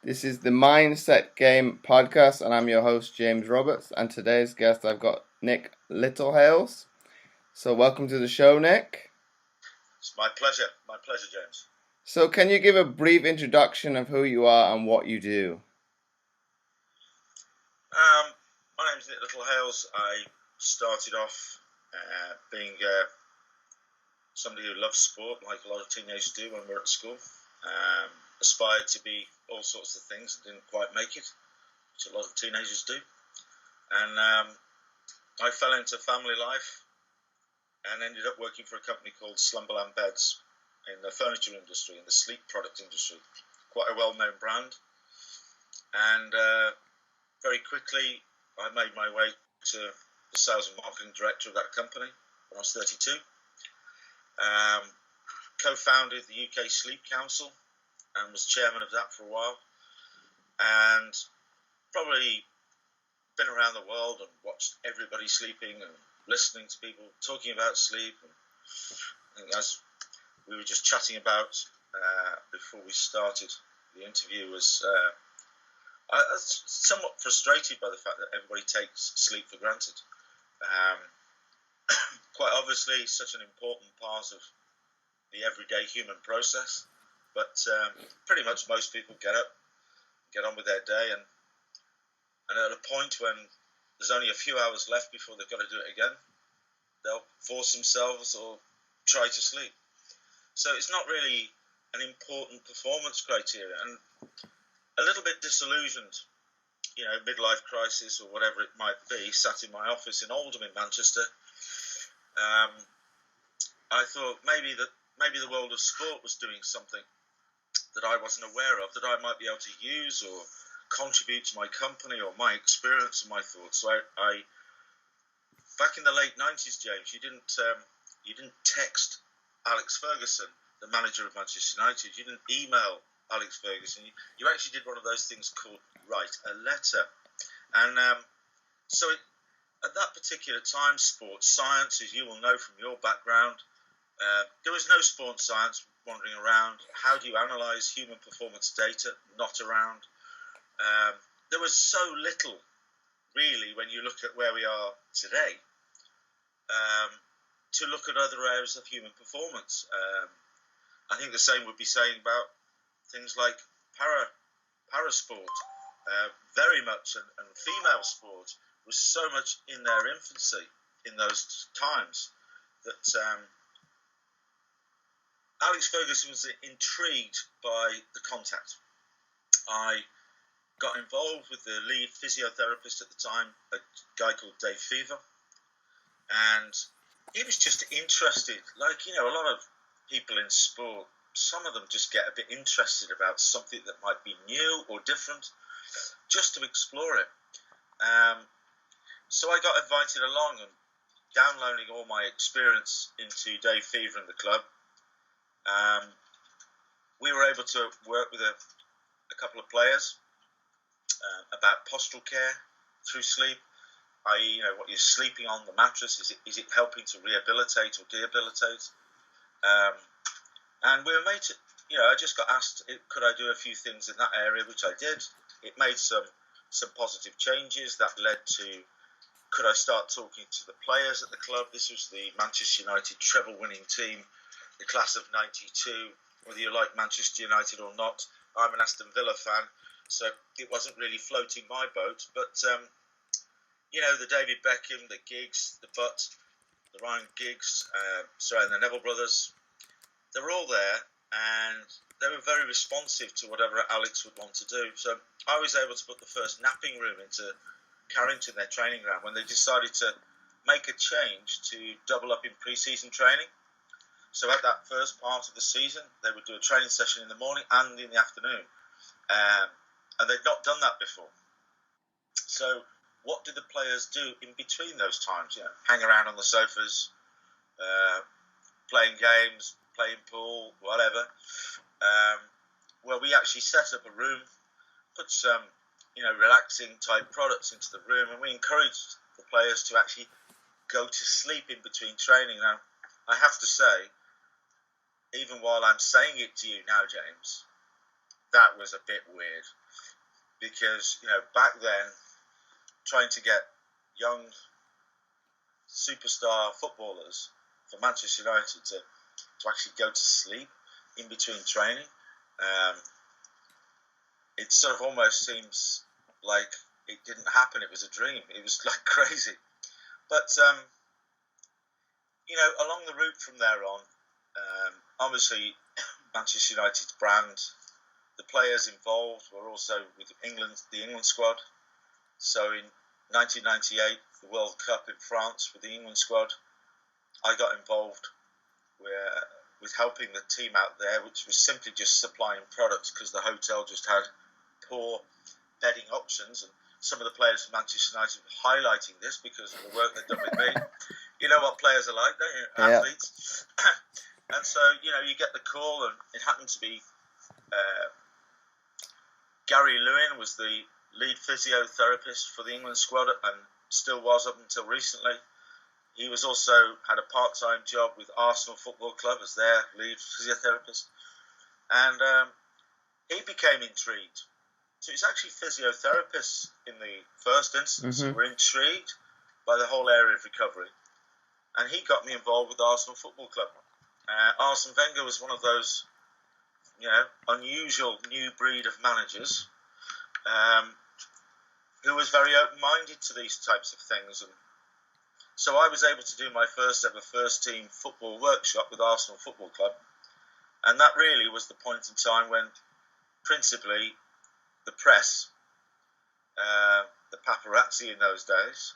This is the Mindset Game podcast, and I'm your host, James Roberts. And today's guest, I've got Nick Littlehales. So, welcome to the show, Nick. It's my pleasure. My pleasure, James. So, can you give a brief introduction of who you are and what you do? My name's Nick Littlehales. I started off being somebody who loves sport, like a lot of teenagers do when we're at school. Aspired to be all sorts of things and didn't quite make it, which a lot of teenagers do. And I fell into family life and ended up working for a company called Slumberland Beds in the furniture industry, in the sleep product industry. Quite a well-known brand. And very quickly, I made my way to the sales and marketing director of that company when I was 32. Co-founded the UK Sleep Council and was chairman of that for a while. And probably been around the world and watched everybody sleeping and listening to people talking about sleep. And I think as we were just chatting about before we started the interview was I was somewhat frustrated by the fact that everybody takes sleep for granted. Quite obviously, such an important part of the everyday human process. But pretty much most people get up, get on with their day, and at a point when there's only a few hours left before they've got to do it again, they'll force themselves or try to sleep. So it's not really an important performance criteria, and a little bit disillusioned, midlife crisis or whatever it might be, sat in my office in Oldham in Manchester. I thought maybe the world of sport was doing something that I wasn't aware of, that I might be able to use or contribute to my company or my experience and my thoughts. So I back in the late 90s, James, you didn't text Alex Ferguson, the manager of Manchester United. You didn't email Alex Ferguson. You actually did one of those things called write a letter. And so at that particular time, sports science, as you will know from your background, there was no sports science wandering around. How do you analyse human performance data? Not around. There was so little, really, when you look at where we are today, to look at other areas of human performance. I think the same would be saying about things like parasport. Very much, and female sport was so much in their infancy in those times that Alex Ferguson was intrigued by the contact. I got involved with the lead physiotherapist at the time, a guy called Dave Fever, and he was just interested. Like, a lot of people in sport, some of them just get a bit interested about something that might be new or different, just to explore it. So I got invited along and downloading all my experience into Dave Fever and the club. We were able to work with a couple of players about postural care through sleep, i.e., what you're sleeping on the mattress, is it helping to rehabilitate or debilitate? And we were made to, I just got asked, could I do a few things in that area, which I did. It made some positive changes that led to, could I start talking to the players at the club? This was the Manchester United treble-winning team, the class of '92. Whether you like Manchester United or not, I'm an Aston Villa fan, so it wasn't really floating my boat. But, the David Beckham, the Giggs, the Butt, the Ryan Giggs, and the Neville brothers, they were all there, and they were very responsive to whatever Alex would want to do. So I was able to put the first napping room into Carrington, their training ground, when they decided to make a change to double up in pre-season training. So at that first part of the season, they would do a training session in the morning and in the afternoon. And they'd not done that before. So what did the players do in between those times? Hang around on the sofas, playing games, playing pool, whatever. Well, we actually set up a room, put some, relaxing type products into the room, and we encouraged the players to actually go to sleep in between training. Now, I have to say, even while I'm saying it to you now, James, that was a bit weird because, back then, trying to get young superstar footballers for Manchester United to actually go to sleep in between training, it sort of almost seems like it didn't happen. It was a dream. It was like crazy. But, along the route from there on, obviously Manchester United's brand, the players involved were also with the England squad. So in 1998, the World Cup in France with the England squad, I got involved with helping the team out there, which was simply just supplying products because the hotel just had poor bedding options. And some of the players from Manchester United were highlighting this because of the work they've done with me. You know what players are like, don't you? Yeah. Athletes. And so, you get the call, and it happened to be Gary Lewin was the lead physiotherapist for the England squad and still was up until recently. He was also had a part-time job with Arsenal Football Club as their lead physiotherapist. And he became intrigued. So it's actually physiotherapists in the first instance who were intrigued by the whole area of recovery. And he got me involved with Arsenal Football Club. Arsene Wenger was one of those, unusual new breed of managers who was very open-minded to these types of things. And so I was able to do my first ever first-team football workshop with Arsenal Football Club. And that really was the point in time when, principally, the press, the paparazzi in those days,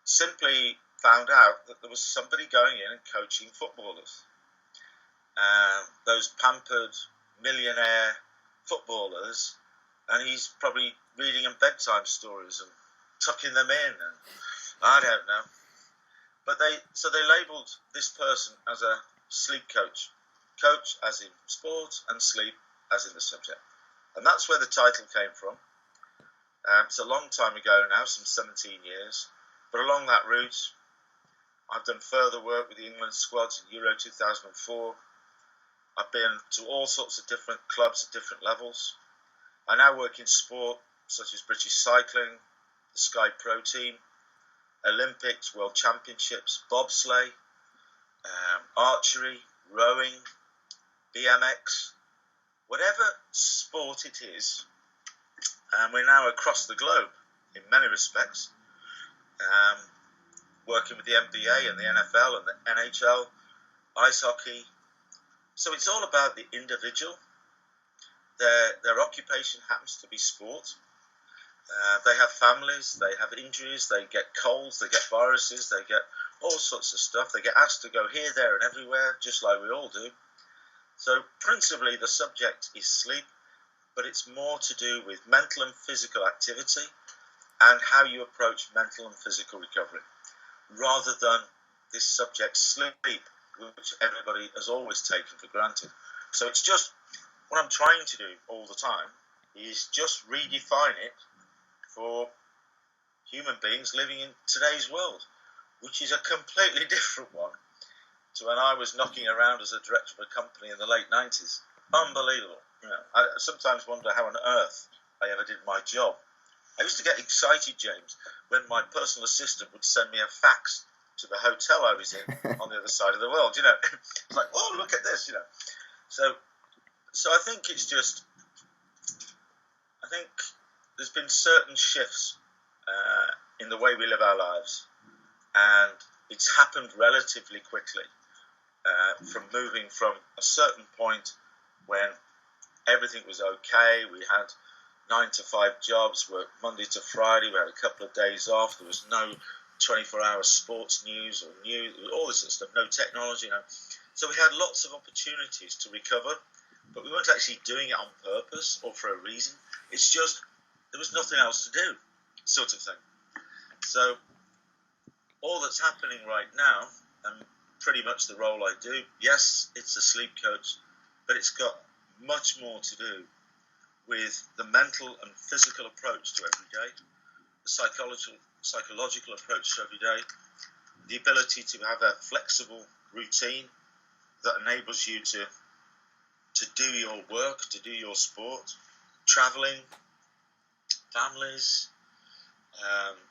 simply found out that there was somebody going in and coaching footballers. Those pampered millionaire footballers, and he's probably reading them bedtime stories and tucking them in, and I don't know. But they labelled this person as a sleep coach as in sport and sleep as in the subject. And that's where the title came from. It's a long time ago now, some 17 years. But along that route, I've done further work with the England squads in Euro 2004. I've been to all sorts of different clubs at different levels. I now work in sport, such as British cycling, the Sky Pro team, Olympics, World Championships, bobsleigh, archery, rowing, BMX, whatever sport it is. And we're now across the globe in many respects, working with the NBA and the NFL and the NHL, ice hockey. So it's all about the individual. Their occupation happens to be sport. They have families, they have injuries, they get colds, they get viruses, they get all sorts of stuff. They get asked to go here, there and everywhere, just like we all do. So principally the subject is sleep, but it's more to do with mental and physical activity and how you approach mental and physical recovery, rather than this subject, sleep, which everybody has always taken for granted. So it's just, what I'm trying to do all the time is just redefine it for human beings living in today's world, which is a completely different one to when I was knocking around as a director of a company in the late 90s. Unbelievable. I sometimes wonder how on earth I ever did my job. I used to get excited, James, when my personal assistant would send me a fax to the hotel I was in on the other side of the world. It's like, oh, look at this, So I think it's just, I think there's been certain shifts in the way we live our lives, and it's happened relatively quickly, from moving from a certain point when everything was okay. We had 9-to-5 jobs, worked Monday to Friday, we had a couple of days off, there was no 24-hour sports news or news, all this sort of stuff, no technology. So we had lots of opportunities to recover, but we weren't actually doing it on purpose or for a reason. It's just there was nothing else to do, sort of thing. So all that's happening right now, and pretty much the role I do, yes, it's a sleep coach, but it's got much more to do with the mental and physical approach to every day, the psychological approach to every day, the ability to have a flexible routine that enables you to to do your work, to do your sport, travelling, families,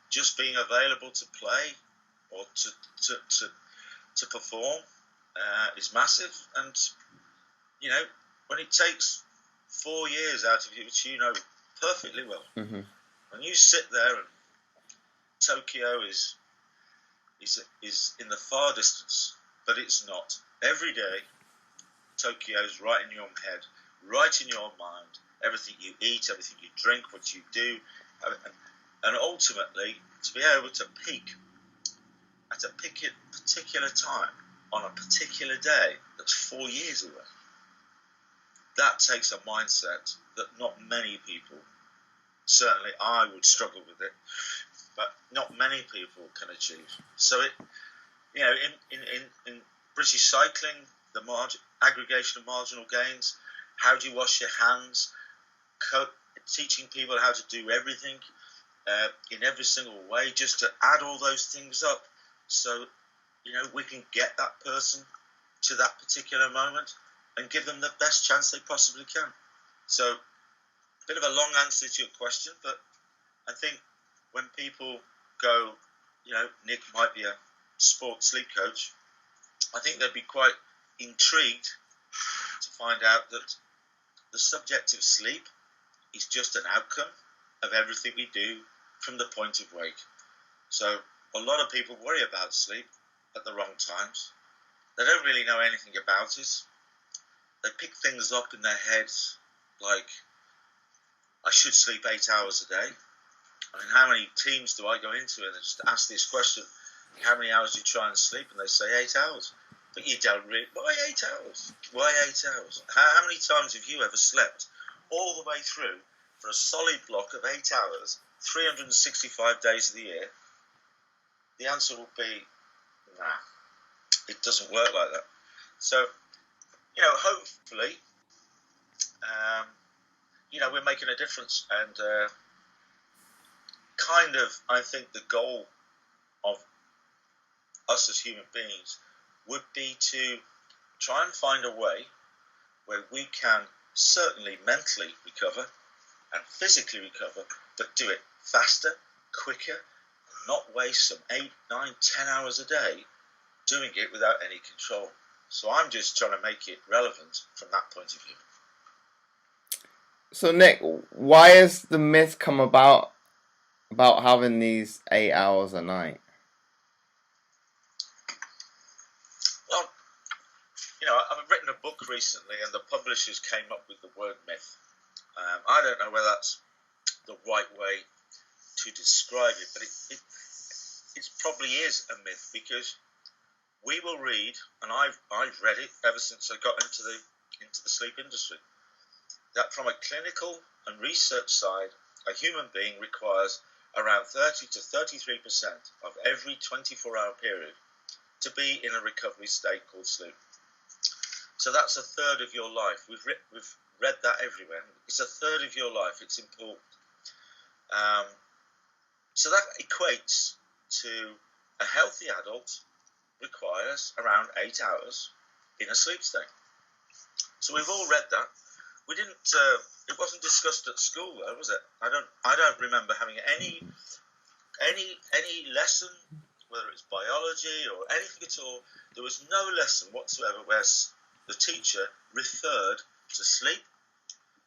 just being available to play or to perform is massive. And, you know, when it takes 4 years out of you, which you know perfectly well, when you sit there and Tokyo is in the far distance, but it's not. Every day, Tokyo is right in your head, right in your mind. Everything you eat, everything you drink, what you do, and ultimately to be able to peak at a particular time on a particular day that's 4 years away. That takes a mindset that not many people, certainly I would struggle with it, but not many people can achieve. So it, you know, in British cycling, the aggregation of marginal gains, how do you wash your hands, teaching people how to do everything in every single way, just to add all those things up, so you know we can get that person to that particular moment and give them the best chance they possibly can. So, a bit of a long answer to your question, but I think when people go, you know, Nick might be a sports sleep coach, I think they'd be quite intrigued to find out that the subjective sleep is just an outcome of everything we do from the point of wake. So a lot of people worry about sleep at the wrong times. They don't really know anything about it. They pick things up in their heads like, I should sleep 8 hours a day. I mean, how many teams do I go into and just ask this question, how many hours do you try and sleep? And they say 8 hours. But you don't really, why 8 hours? Why 8 hours? How many times have you ever slept all the way through for a solid block of 8 hours, 365 days of the year? The answer will be, nah, it doesn't work like that. So, you know, hopefully, you know, we're making a difference. And kind of, I think the goal of us as human beings would be to try and find a way where we can certainly mentally recover and physically recover, but do it faster, quicker, and not waste some 8, 9, 10 hours a day doing it without any control. So I'm just trying to make it relevant from that point of view. So Nick, why has the myth come about having these 8 hours a night? Well, you know, I've written a book recently and the publishers came up with the word myth. I don't know whether that's the right way to describe it, but it probably is a myth, because we will read, and I've read it ever since I got into the sleep industry, that from a clinical and research side, a human being requires around 30 to 33% of every 24-hour period to be in a recovery state called sleep. So that's a third of your life. We've read that everywhere. It's a third of your life. It's important. So that equates to a healthy adult requires around 8 hours in a sleep state. So we've all read that. We didn't. It wasn't discussed at school, though, was it? I don't remember having any lesson, whether it's biology or anything at all. There was no lesson whatsoever where the teacher referred to sleep,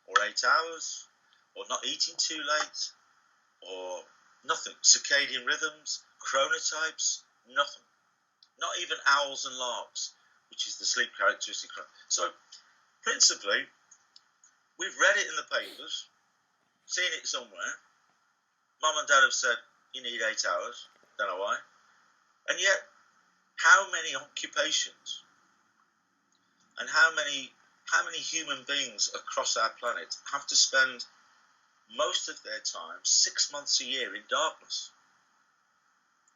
or 8 hours, or not eating too late, or nothing. Circadian rhythms, chronotypes, nothing. Not even owls and larks, which is the sleep characteristic. So, principally, we've read it in the papers, seen it somewhere. Mum and Dad have said, you need 8 hours. Don't know why. And yet, how many occupations and how many human beings across our planet have to spend most of their time, 6 months a year, in darkness?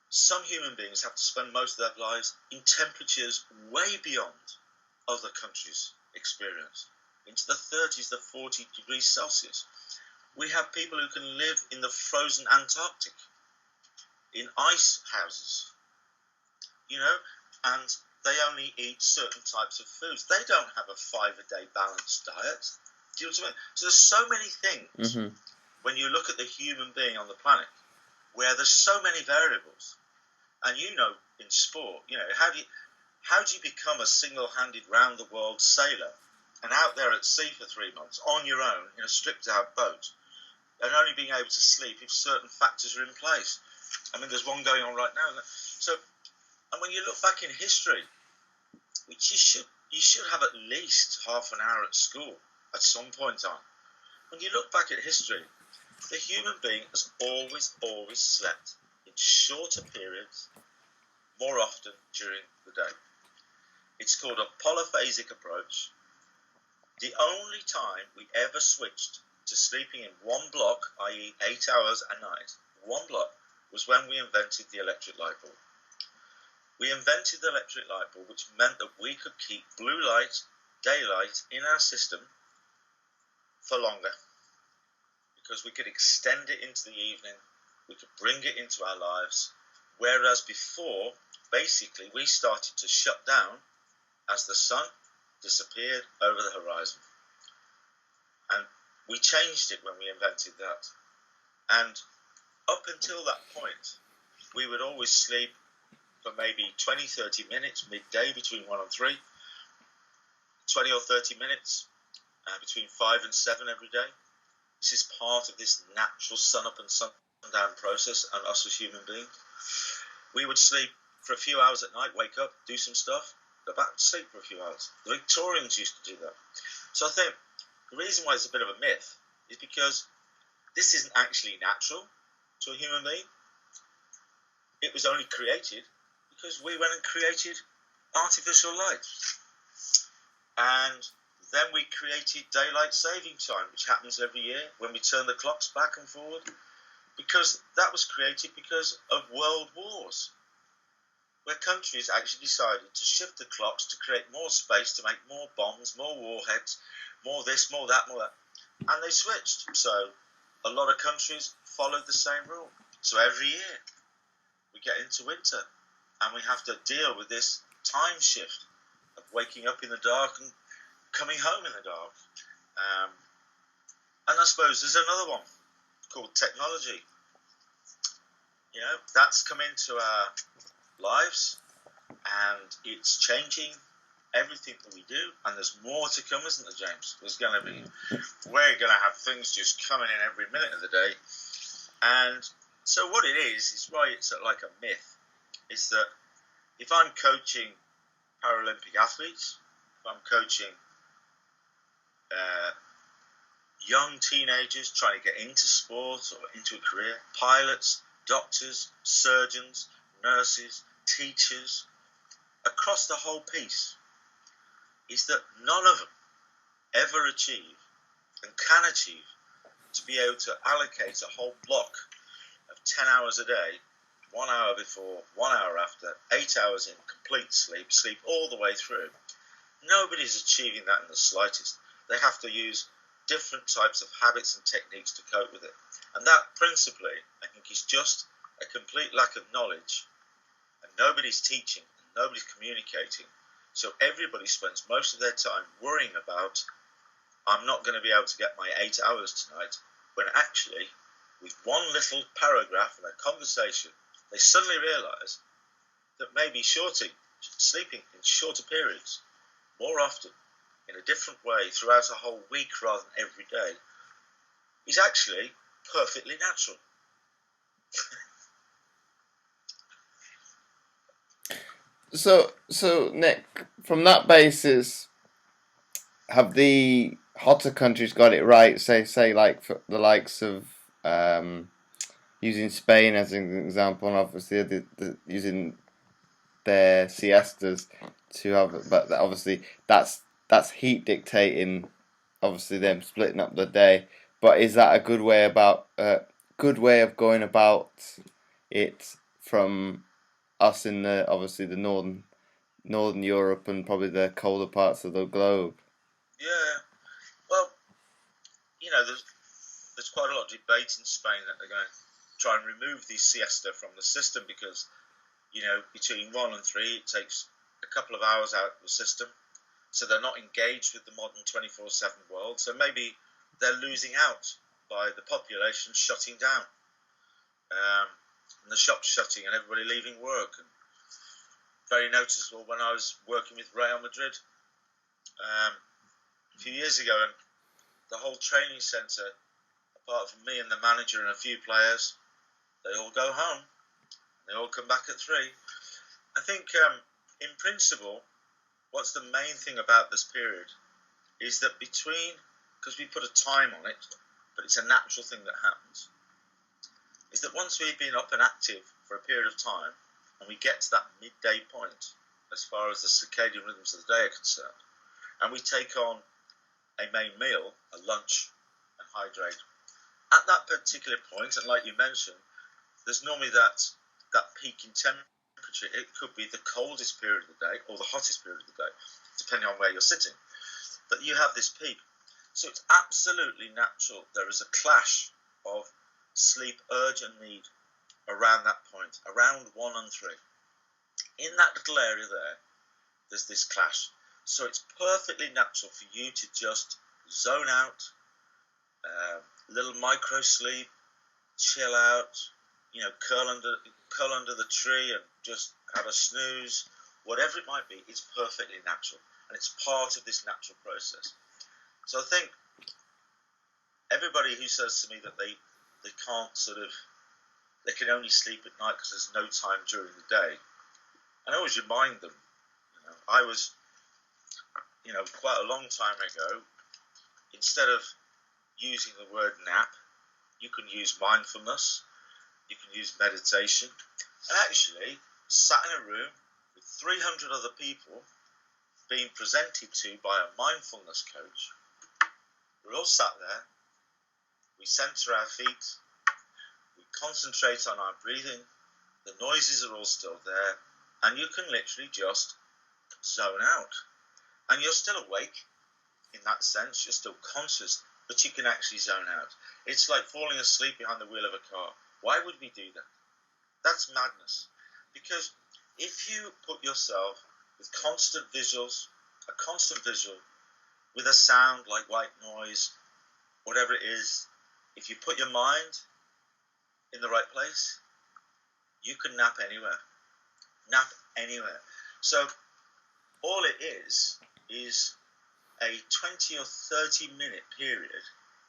Some human beings have to spend most of their lives in temperatures way beyond other countries' experience, into the 30s, the 40 degrees Celsius. We have people who can live in the frozen Antarctic, in ice houses, you know, and they only eat certain types of foods. They don't have a 5-a-day balanced diet. Do you know what I mean? So there's so many things when you look at the human being on the planet where there's so many variables. And in sport, how do you become a single-handed round-the-world sailor and out there at sea for 3 months on your own in a stripped-out boat and only being able to sleep if certain factors are in place? I mean, there's one going on right now. So, and when you look back in history, which you should have at least half an hour at school at some point on. When you look back at history, the human being has always slept in shorter periods, more often during the day. It's called a polyphasic approach. The only time we ever switched to sleeping in one block, i.e. 8 hours a night, one block, was when we invented the electric light bulb. We invented the electric light bulb, which meant that we could keep blue light, daylight in our system for longer, because we could extend it into the evening, we could bring it into our lives, whereas before, basically, we started to shut down as the sun disappeared over the horizon. And we changed it when we invented that. And up until that point, we would always sleep for maybe 20, 30 minutes, midday between 1 and 3, 20 or 30 minutes between 5 and 7 every day. This is part of this natural sun-up and sun-down process and us as human beings. We would sleep for a few hours at night, wake up, do some stuff, go back to sleep for a few hours. The Victorians used to do that. So I think the reason why it's a bit of a myth is because this isn't actually natural to a human being. It was only created because we went and created artificial light. And then we created daylight saving time, which happens every year when we turn the clocks back and forward, because that was created because of world wars, where countries actually decided to shift the clocks to create more space, to make more bombs, more warheads, more this, more that, more that. And they switched. So a lot of countries followed the same rule. So every year we get into winter and we have to deal with this time shift of waking up in the dark and coming home in the dark. And I suppose there's another one called technology. That's come into our lives and it's changing everything that we do, and there's more to come, isn't there, James? We're going to have things just coming in every minute of the day. And so what it is why it's like a myth, is that if I'm coaching Paralympic athletes, if I'm coaching young teenagers trying to get into sport or into a career, pilots, doctors, surgeons, nurses, teachers, across the whole piece, is that none of them ever achieve and can achieve to be able to allocate a whole block of 10 hours a day, 1 hour before, 1 hour after, 8 hours in complete sleep all the way through. Nobody's achieving that in the slightest. They have to use different types of habits and techniques to cope with it. And that principally, I think, is just a complete lack of knowledge. And nobody's teaching, and nobody's communicating. So everybody spends most of their time worrying about, I'm not going to be able to get my 8 hours tonight, when actually, with one little paragraph and a conversation, they suddenly realise that maybe sleeping in shorter periods, more often, in a different way, throughout a whole week rather than every day, is actually perfectly natural. So Nick, from that basis, have the hotter countries got it right? Say like for the likes of using Spain as an example, and obviously using their siestas to have, but obviously that's heat dictating, obviously them splitting up the day. But is that a good way of going about it from us in the obviously the northern Europe and probably the colder parts of the globe? Yeah, well, there's quite a lot of debate in Spain that they're going to try and remove the siesta from the system because, between 1 and 3 it takes a couple of hours out of the system, so they're not engaged with the modern 24/7 world. So maybe they're losing out by the population shutting down, and the shops shutting, and everybody leaving work. And very noticeable when I was working with Real Madrid a few years ago, and the whole training centre, apart from me and the manager and a few players, they all go home. They all come back at 3. I think, in principle, what's the main thing about this period is that because we put a time on it, but it's a natural thing that happens, is that once we've been up and active for a period of time, and we get to that midday point, as far as the circadian rhythms of the day are concerned, and we take on a main meal, a lunch, and hydrate, at that particular point, and like you mentioned, there's normally that peak in temperature. It could be the coldest period of the day or the hottest period of the day, depending on where you're sitting. But you have this peak. So it's absolutely natural. There is a clash of sleep urge and need around that point, around 1 and 3. In that little area there's this clash. So it's perfectly natural for you to just zone out, little micro sleep, chill out, curl under the tree and just have a snooze, whatever it might be. It's perfectly natural, and it's part of this natural process. So I think everybody who says to me that they can't they can only sleep at night because there's no time during the day, and I always remind them, I was, quite a long time ago, instead of using the word nap, you can use mindfulness, you can use meditation, and actually sat in a room with 300 other people being presented to by a mindfulness coach. We're all sat there, we center our feet, we concentrate on our breathing, the noises are all still there, and you can literally just zone out. And you're still awake in that sense, you're still conscious, but you can actually zone out. It's like falling asleep behind the wheel of a car. Why would we do that? That's madness. Because if you put yourself with constant visuals, a constant visual, with a sound like white noise, whatever it is, if you put your mind in the right place, you can nap anywhere. Nap anywhere. So all it is a 20 or 30 minute period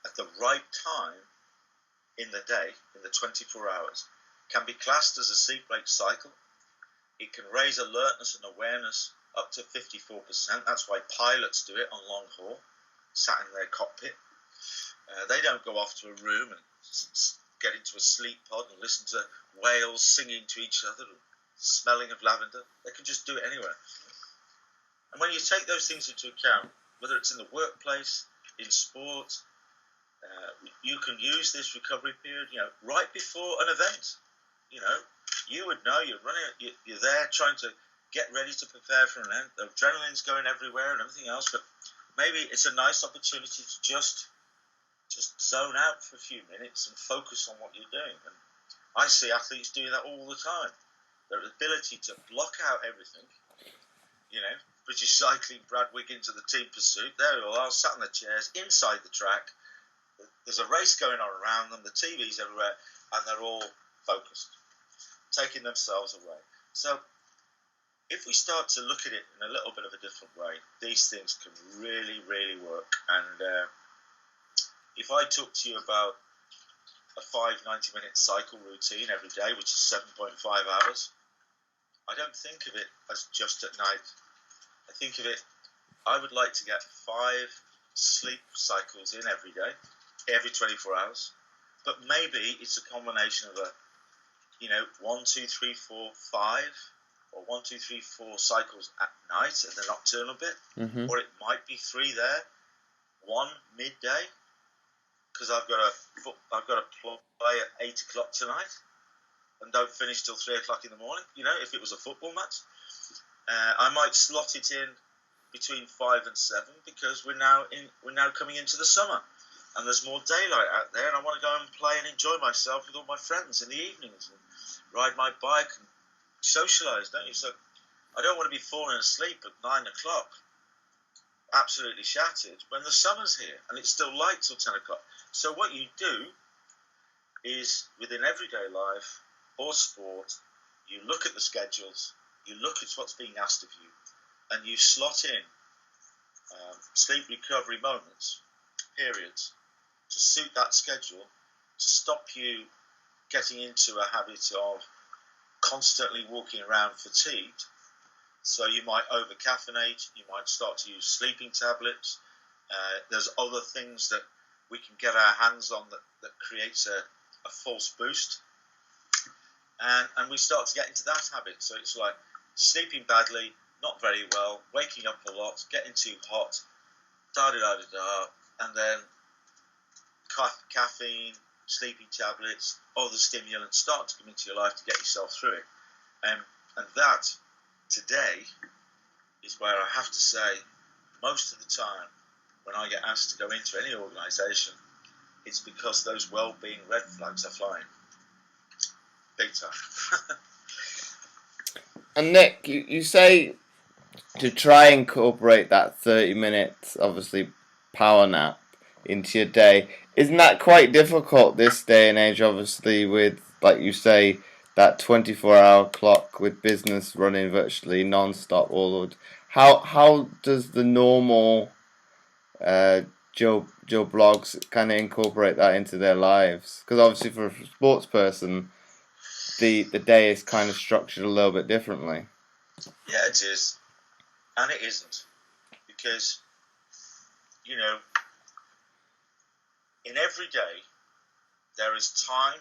at the right time in the day, in the 24 hours, can be classed as a sleep-wake cycle. It can raise alertness and awareness up to 54%. That's why pilots do it on long haul, sat in their cockpit. They don't go off to a room and get into a sleep pod and listen to whales singing to each other and smelling of lavender. They can just do it anywhere. And when you take those things into account, whether it's in the workplace, in sport, you can use this recovery period, right before an event. You would know you're there trying to get ready to prepare for an event. The adrenaline's going everywhere and everything else, but maybe it's a nice opportunity to just zone out for a few minutes and focus on what you're doing. And I see athletes doing that all the time. Their ability to block out everything, British Cycling, Brad Wiggins of the team pursuit, there we all are, sat in the chairs, inside the track. There's a race going on around them, the TV's everywhere, and they're all focused, taking themselves away. So if we start to look at it in a little bit of a different way, these things can really, really work. And if I talk to you about a 5 90-minute cycle routine every day, which is 7.5 hours, I don't think of it as just at night. I think of it, I would like to get 5 sleep cycles in every day, every 24 hours. But maybe it's a combination of 1, 2, 3, 4, 5, or 1, 2, 3, 4 cycles at night and the nocturnal bit. Mm-hmm. Or it might be 3 there, 1 midday, because I've got to play at 8 o'clock tonight and don't finish till 3 o'clock in the morning. If it was a football match, I might slot it in between 5 and 7 because we're now coming into the summer and there's more daylight out there, and I want to go and play and enjoy myself with all my friends in the evenings and ride my bike and socialise, don't you? So I don't want to be falling asleep at 9 o'clock, absolutely shattered, when the summer's here and it's still light till 10 o'clock. So what you do is, within everyday life or sport, you look at the schedules, you look at what's being asked of you, and you slot in sleep recovery moments, periods, to suit that schedule, to stop you getting into a habit of constantly walking around fatigued. So you might over-caffeinate, you might start to use sleeping tablets. There's other things that we can get our hands on that creates a false boost. And we start to get into that habit. So it's like sleeping badly, not very well, waking up a lot, getting too hot, and then caffeine, sleeping tablets, other stimulants start to come into your life to get yourself through it. And that, today, is where I have to say, most of the time, when I get asked to go into any organisation, it's because those well-being red flags are flying. Big time. And Nick, you say to try and incorporate that 30 minutes, obviously, power nap into your day. Isn't that quite difficult this day and age, obviously, with, like you say, that 24-hour clock with business running virtually non-stop all the. How does the normal Joe Blogs kind of incorporate that into their lives? Because obviously for a sports person, the day is kind of structured a little bit differently. Yeah, it is. And it isn't. Because, in every day, there is time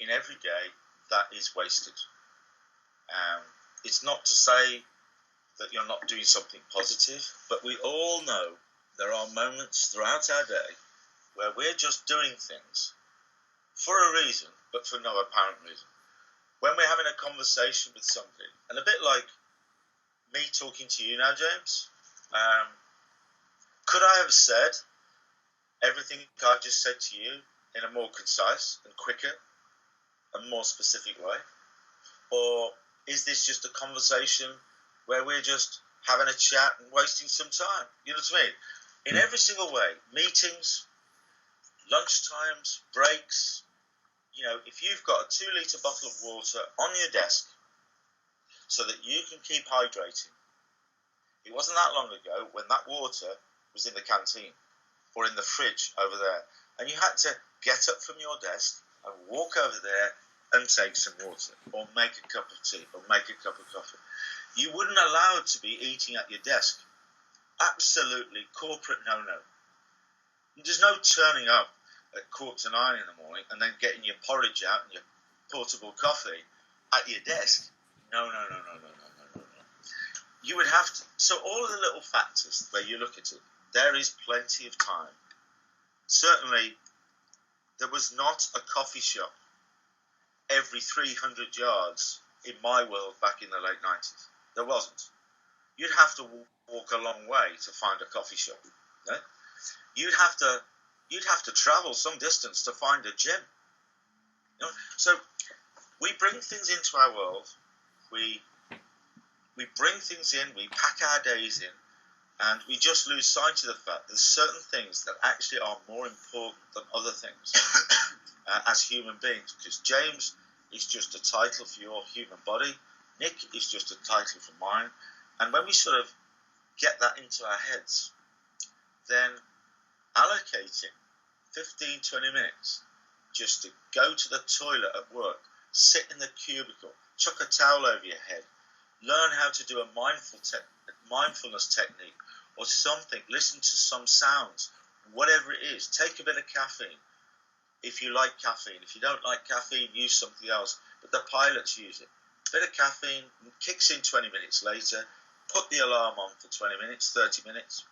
in every day that is wasted. It's not to say that you're not doing something positive, but we all know there are moments throughout our day where we're just doing things for a reason, but for no apparent reason. When we're having a conversation with somebody, and a bit like me talking to you now, James, could I have said everything I just said to you in a more concise and quicker and more specific way? Or is this just a conversation where we're just having a chat and wasting some time? You know what I mean? In every single way, meetings, lunchtimes, breaks, if you've got a 2-litre bottle of water on your desk so that you can keep hydrating, it wasn't that long ago when that water was in the canteen or in the fridge over there, and you had to get up from your desk and walk over there and take some water, or make a cup of tea, or make a cup of coffee. You wouldn't allow to be eating at your desk. Absolutely corporate no-no. There's no turning up at 9:15 in the morning and then getting your porridge out and your portable coffee at your desk. No. You would have to. So all of the little factors where you look at it, there is plenty of time. Certainly, there was not a coffee shop every 300 yards in my world back in the late 90s. There wasn't. You'd have to walk a long way to find a coffee shop. Yeah? You'd have to travel some distance to find a gym. So we bring things into our world. We bring things in. We pack our days in, and we just lose sight of the fact there's certain things that actually are more important than other things as human beings. Because James is just a title for your human body. Nick is just a title for mine. And when we sort of get that into our heads, then allocating 15, 20 minutes just to go to the toilet at work, sit in the cubicle, chuck a towel over your head, learn how to do a mindfulness technique or something, listen to some sounds, whatever it is, take a bit of caffeine. If you like caffeine, if you don't like caffeine, use something else. But the pilots use it. A bit of caffeine kicks in 20 minutes later, put the alarm on for 20 minutes, 30 minutes,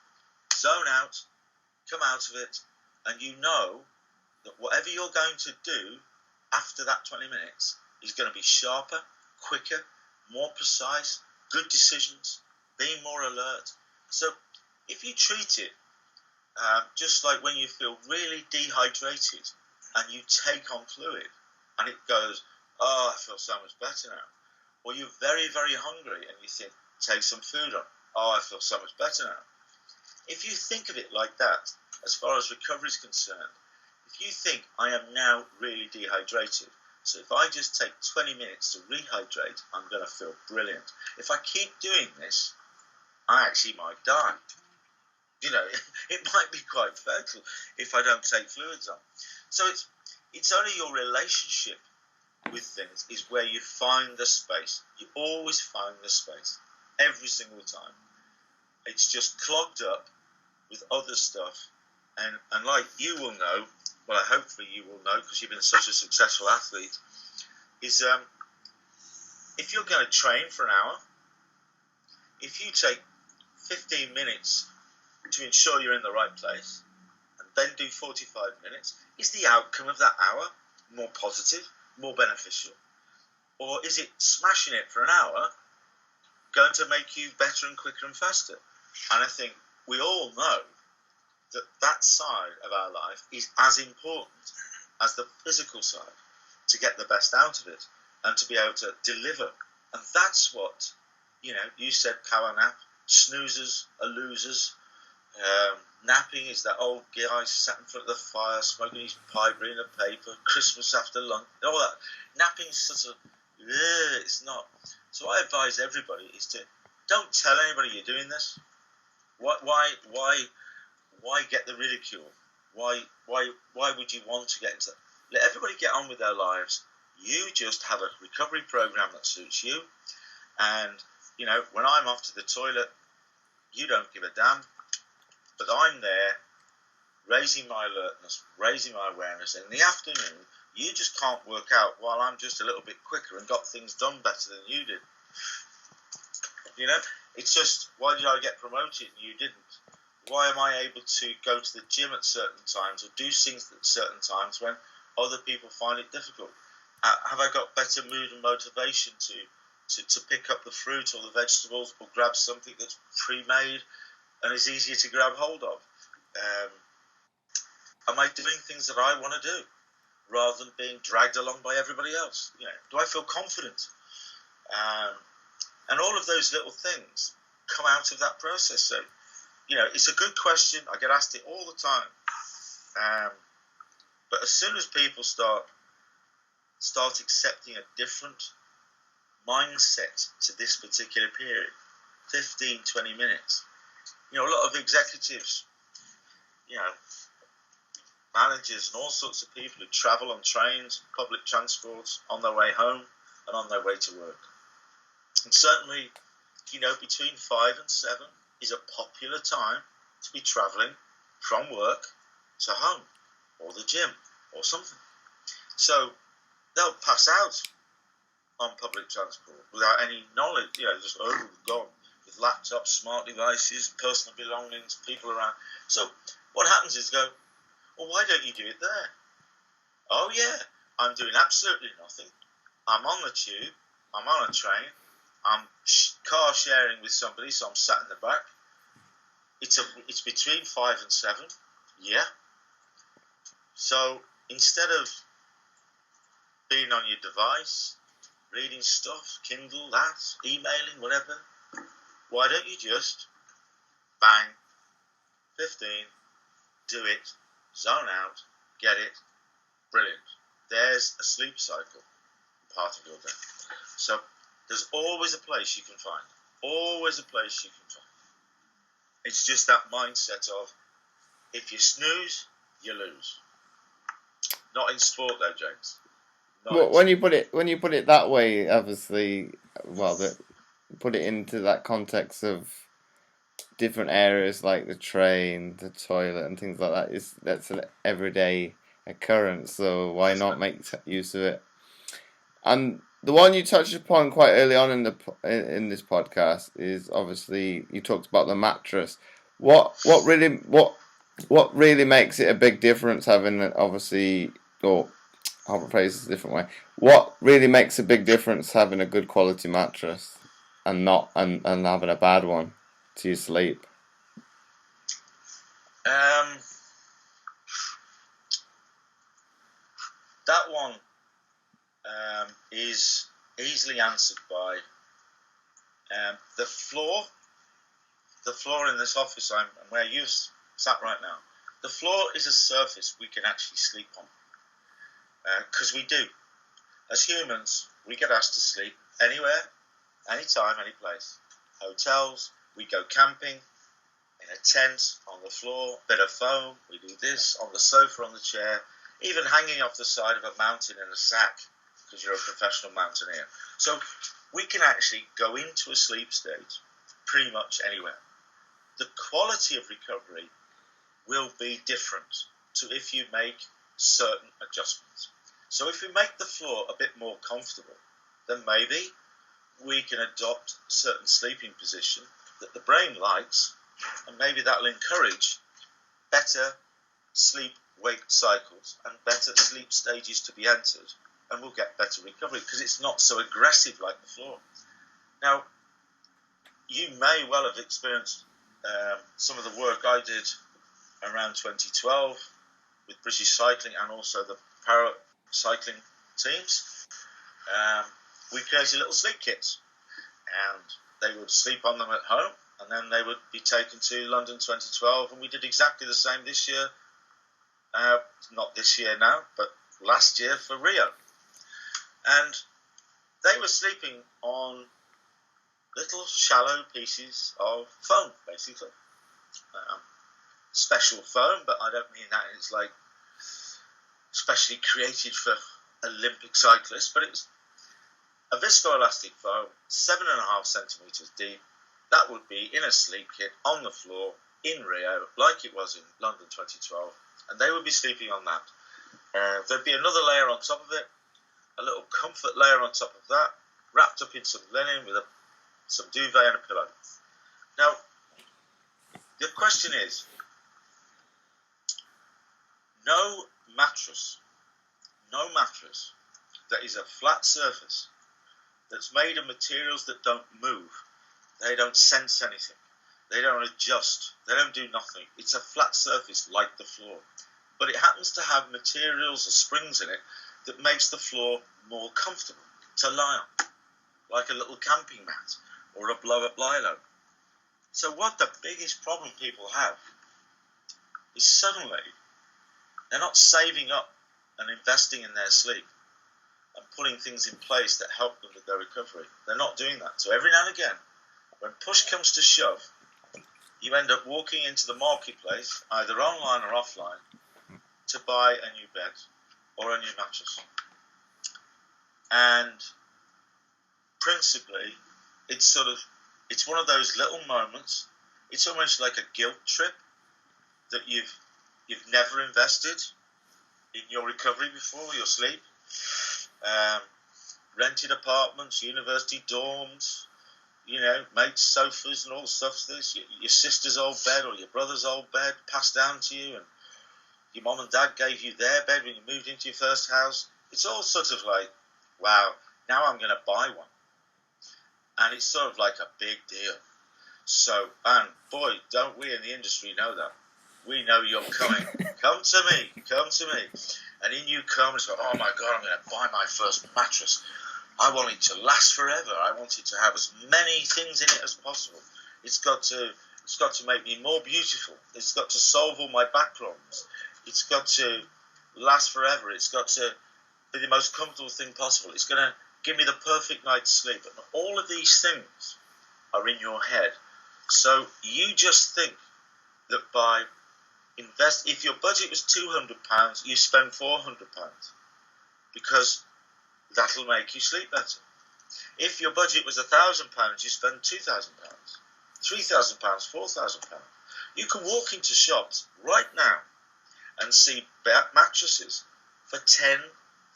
zone out, come out of it, and you know that whatever you're going to do after that 20 minutes is going to be sharper, quicker, more precise, good decisions, being more alert. So if you treat it just like when you feel really dehydrated and you take on fluid and it goes, oh, I feel so much better now. or you're very, very hungry and you think, take some food on. Oh, I feel so much better now. If you think of it like that, as far as recovery is concerned, if you think I am now really dehydrated, so if I just take 20 minutes to rehydrate, I'm going to feel brilliant. If I keep doing this, I actually might die. You know, it might be quite fatal if I don't take fluids on. So it's only your relationship with things is where you find the space. You always find the space, every single time. It's just clogged up with other stuff. And like you will know, well, hopefully you will know because you've been such a successful athlete, is if you're going to train for an hour, if you take 15 minutes to ensure you're in the right place and then do 45 minutes, is the outcome of that hour more positive, more beneficial? Or is it smashing it for an hour going to make you better and quicker and faster? And I think we all know that that side of our life is as important as the physical side to get the best out of it and to be able to deliver. And that's what, you know, you said power nap, snoozers are losers. Napping is that old guy sat in front of the fire smoking his pipe, reading a paper, Christmas after lunch, all that. Napping is sort of, it's not. So I advise everybody is to don't tell anybody you're doing this. Why get the ridicule? Why would you want to get into that? Let everybody get on with their lives. You just have a recovery program that suits you. And, you know, when I'm off to the toilet, you don't give a damn. But I'm there, raising my alertness, raising my awareness. And in the afternoon, you just can't work out while I'm just a little bit quicker and got things done better than you did. You know, it's just, why did I get promoted and you didn't? Why am I able to go to the gym at certain times or do things at certain times when other people find it difficult? Have I got better mood and motivation to pick up the fruit or the vegetables or grab something that's pre-made and is easier to grab hold of? Am I doing things that I want to do rather than being dragged along by everybody else? You know, do I feel confident? And all of those little things come out of that process. So, you know, it's a good question. I get asked it all the time. But as soon as people start accepting a different mindset to this particular period, 15, 20 minutes, you know, a lot of executives, you know, managers and all sorts of people who travel on trains, public transports, on their way home and on their way to work. And certainly, you know, between 5 and 7 is a popular time to be travelling from work to home or the gym or something. So they'll pass out on public transport without any knowledge, you know, just, gone with laptops, smart devices, personal belongings, people around. So what happens is go, well, why don't you do it there? Oh, yeah, I'm doing absolutely nothing. I'm on the tube, I'm on a train, I'm car sharing with somebody, so I'm sat in the back. It's between 5 and 7, yeah. So instead of being on your device, reading stuff, Kindle, that, emailing, whatever, why don't you just bang, 15, do it, zone out, get it, brilliant. There's a sleep cycle part of your day. So there's always a place you can find. Always a place you can find. It's just that mindset of, if you snooze, you lose. Not in sport though, James. Well, when you put it that way, obviously, well, put it into that context of different areas like the train, the toilet, and things like that. That's an everyday occurrence. So why not make use of it? And the one you touched upon quite early on in this podcast is obviously you talked about the mattress. What really makes it a big difference having obviously, or I'll phrase this a different way. What really makes a big difference having a good quality mattress and not and having a bad one to your sleep? That one is easily answered by the floor. The floor in this office and where you sat right now, the floor is a surface we can actually sleep on. Because we do. As humans, we get asked to sleep anywhere, anytime, any place. Hotels, we go camping, in a tent, on the floor, bit of foam, we do this, on the sofa, on the chair, even hanging off the side of a mountain in a sack, because you're a professional mountaineer. So we can actually go into a sleep state pretty much anywhere. The quality of recovery will be different to if you make certain adjustments. So if we make the floor a bit more comfortable, then maybe we can adopt a certain sleeping position that the brain likes, and maybe that'll encourage better sleep-wake cycles and better sleep stages to be entered, and we'll get better recovery because it's not so aggressive like the floor. Now, you may well have experienced some of the work I did around 2012 with British Cycling and also the para cycling teams. We created little sleep kits, and they would sleep on them at home, and then they would be taken to London 2012, and we did exactly the same this year. Not this year now, but last year for Rio. And they were sleeping on little shallow pieces of foam, basically. Special foam, but I don't mean that it's like specially created for Olympic cyclists, but it was a viscoelastic foam, 7.5 centimetres deep. That would be in a sleep kit on the floor in Rio, like it was in London 2012, and they would be sleeping on that. There'd be another layer on top of it, a little comfort layer on top of that, wrapped up in some linen with some duvet and a pillow. Now, the question is, no mattress that is a flat surface, that's made of materials that don't move, they don't sense anything, they don't adjust, they don't do nothing. It's a flat surface like the floor, but it happens to have materials or springs in it that makes the floor more comfortable to lie on, like a little camping mat or a blow-up lilo. So what the biggest problem people have is suddenly they're not saving up and investing in their sleep and putting things in place that help them with their recovery. They're not doing that. So every now and again, when push comes to shove, you end up walking into the marketplace, either online or offline, to buy a new bed or a new mattress. And principally, it's one of those little moments. It's almost like a guilt trip that you've never invested in your recovery before, your sleep. Rented apartments, university dorms, mates' sofas and all the stuff. Your sister's old bed or your brother's old bed passed down to you, and your mom and dad gave you their bed when you moved into your first house. It's all sort of like, wow, now I'm going to buy one. And it's sort of like a big deal. So, and boy, don't we in the industry know that. We know you're coming. Come to me. And in you come, it's like, oh my God, I'm going to buy my first mattress. I want it to last forever. I want it to have as many things in it as possible. It's got to make me more beautiful. It's got to solve all my back problems. It's got to last forever. It's got to be the most comfortable thing possible. It's going to give me the perfect night's sleep. And all of these things are in your head. So you just think that by if your budget was £200, you spend £400 because that'll make you sleep better. If your budget was £1,000, you spend £2,000, £3,000, £4,000. You can walk into shops right now and see mattresses for 10,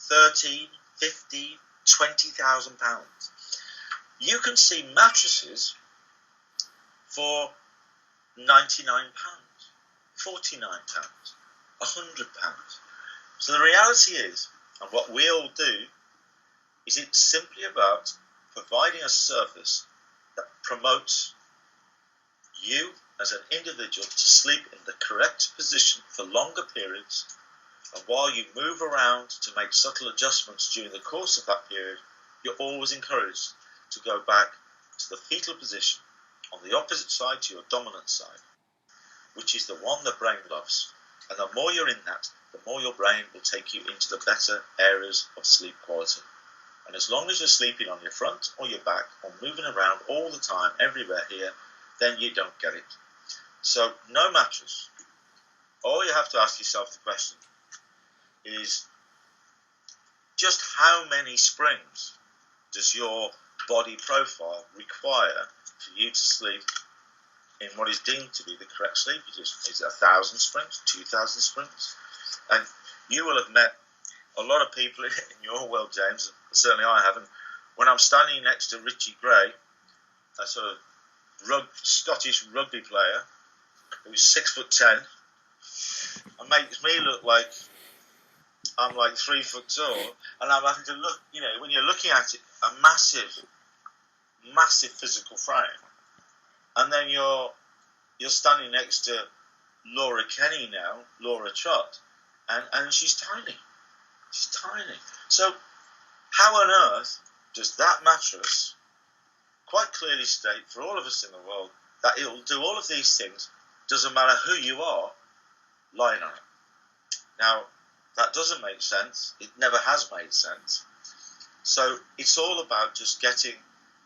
13, 15, £20,000. You can see mattresses for £99, £49, £100. So the reality is, and what we all do, is it's simply about providing a service that promotes you as an individual to sleep in the correct position for longer periods, and while you move around to make subtle adjustments during the course of that period, you're always encouraged to go back to the fetal position on the opposite side to your dominant side, which is the one the brain loves. And the more you're in that, the more your brain will take you into the better areas of sleep quality. And as long as you're sleeping on your front or your back or moving around all the time, everywhere here, then you don't get it. So no mattress. All you have to ask yourself the question is, just how many springs does your body profile require for you to sleep in what is deemed to be the correct sleep position? Is it 1,000 springs, 2,000 springs? And you will have met a lot of people in your world, James, certainly I haven't. When I'm standing next to Richie Gray, a sort of Scottish rugby player who's 6'10", and makes me look like I'm like 3 foot tall, and I'm having to look, when you're looking at it, a massive physical frame, and then you're standing next to Laura Kenny now, Laura Trott, and she's tiny. She's tiny. So how on earth does that mattress quite clearly state for all of us in the world that it will do all of these things, doesn't matter who you are, lying on it? Now, that doesn't make sense. It never has made sense. So it's all about just getting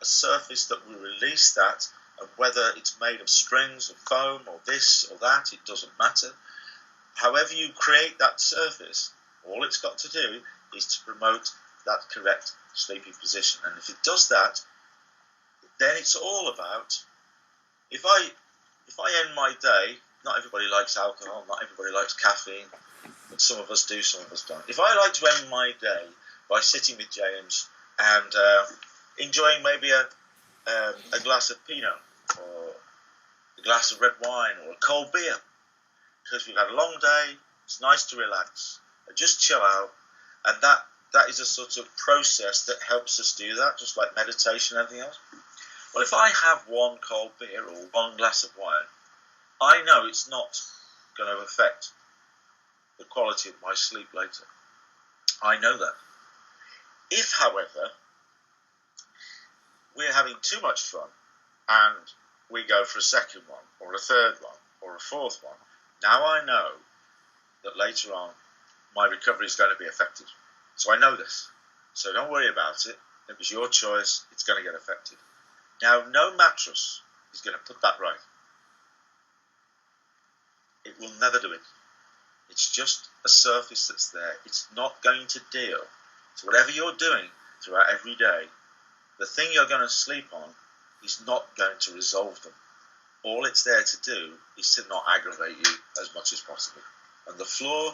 a surface that will release that, and whether it's made of springs or foam or this or that, it doesn't matter. However you create that surface, all it's got to do is to promote that correct sleeping position. And if it does that, then it's all about, if I end my day, not everybody likes alcohol, not everybody likes caffeine, but some of us do, some of us don't. If I like to end my day by sitting with James and enjoying maybe a glass of Pinot or a glass of red wine or a cold beer, because we've had a long day, it's nice to relax, and just chill out, and that is a sort of process that helps us do that, just like meditation and everything else. Well, if I have one cold beer or one glass of wine, I know it's not going to affect the quality of my sleep later. I know that. If, however, we're having too much fun and we go for a second one or a third one or a fourth one, now I know that later on my recovery is going to be affected. So I know this. So don't worry about it. It was your choice. It's going to get affected. Now, no mattress is going to put that right. It will never do it. It's just a surface that's there. It's not going to deal. So whatever you're doing throughout every day, the thing you're going to sleep on is not going to resolve them. All it's there to do is to not aggravate you as much as possible. And the floor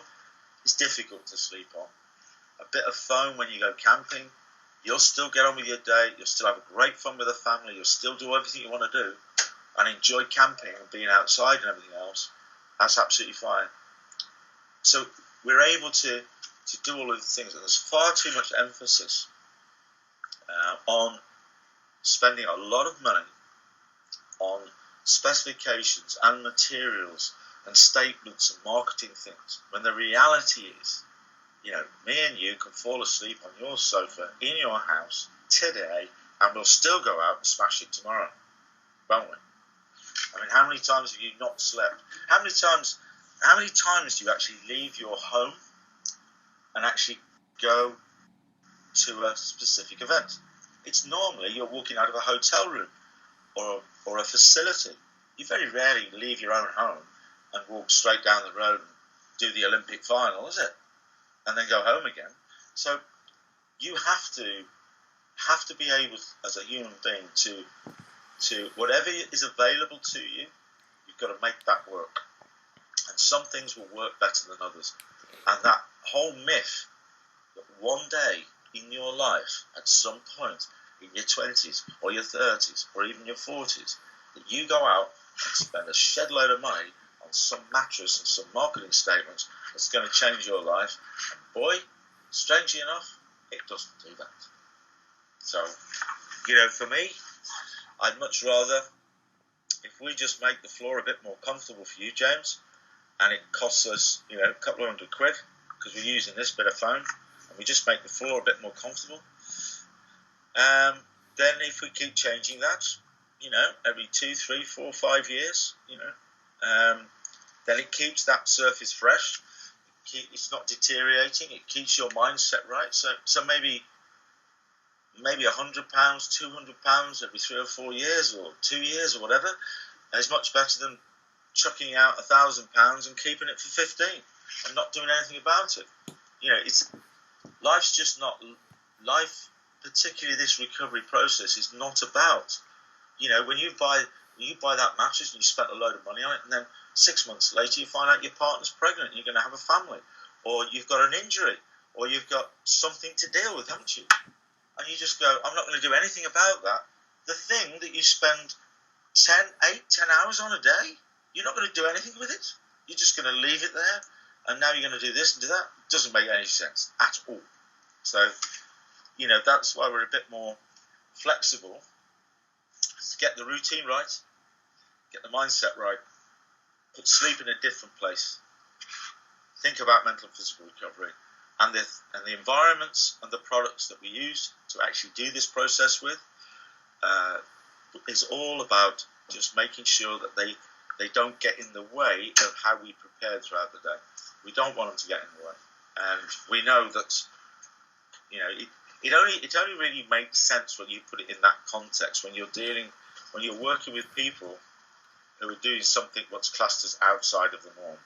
is difficult to sleep on. A bit of foam when you go camping, you'll still get on with your day, you'll still have great fun with the family, you'll still do everything you want to do and enjoy camping and being outside and everything else. That's absolutely fine. So we're able to do all of the things, and there's far too much emphasis on spending a lot of money on specifications and materials and statements and marketing things, when the reality is, me and you can fall asleep on your sofa in your house today and we'll still go out and smash it tomorrow, won't we? I mean, how many times have you not slept? How many times do you actually leave your home and actually go to a specific event? It's normally you're walking out of a hotel room or a facility. You very rarely leave your own home and walk straight down the road and do the Olympic final, is it? And then go home again. So you have to be able, as a human being, to whatever is available to you, you've got to make that work. And some things will work better than others. And that whole myth that one day in your life, at some point in your 20s or your 30s or even your 40s, that you go out and spend a shed load of money on some mattress and some marketing statements that's going to change your life. And boy, strangely enough, it doesn't do that. So, for me, I'd much rather, if we just make the floor a bit more comfortable for you, James, and it costs us, a couple of £100 because we're using this bit of foam, and we just make the floor a bit more comfortable, Then if we keep changing that, every 2, 3, 4, 5 years, then it keeps that surface fresh. It's not deteriorating. It keeps your mindset right. So maybe £100, £200 every 3 or 4 years, or 2 years, or whatever, is much better than chucking out £1,000 and keeping it for 15 and not doing anything about it. Life's just not life. Particularly this recovery process is not about, when you buy that mattress and you spent a load of money on it, and then 6 months later you find out your partner's pregnant and you're going to have a family, or you've got an injury, or you've got something to deal with, haven't you? And you just go, I'm not going to do anything about that. The thing that you spend 10 hours on a day, you're not going to do anything with it. You're just going to leave it there, and now you're going to do this and do that. It doesn't make any sense at all. So, that's why we're a bit more flexible. To get the routine right, get the mindset right, put sleep in a different place. Think about mental and physical recovery, and the environments and the products that we use to actually do this process with is all about just making sure that they don't get in the way of how we prepare throughout the day. We don't want them to get in the way, and we know that it only really makes sense when you put it in that context, when you're working with people who are doing something what's classed as outside of the norm.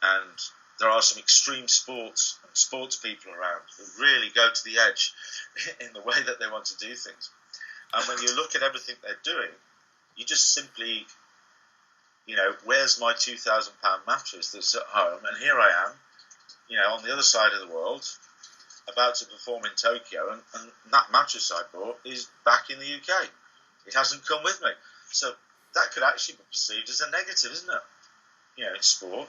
And there are some extreme sports and sports people around who really go to the edge in the way that they want to do things. And when you look at everything they're doing, you just simply, where's my £2,000 mattress that's at home? And here I am, on the other side of the world, about to perform in Tokyo, and that mattress I bought is back in the UK. It hasn't come with me. So that could actually be perceived as a negative, isn't it? In sport.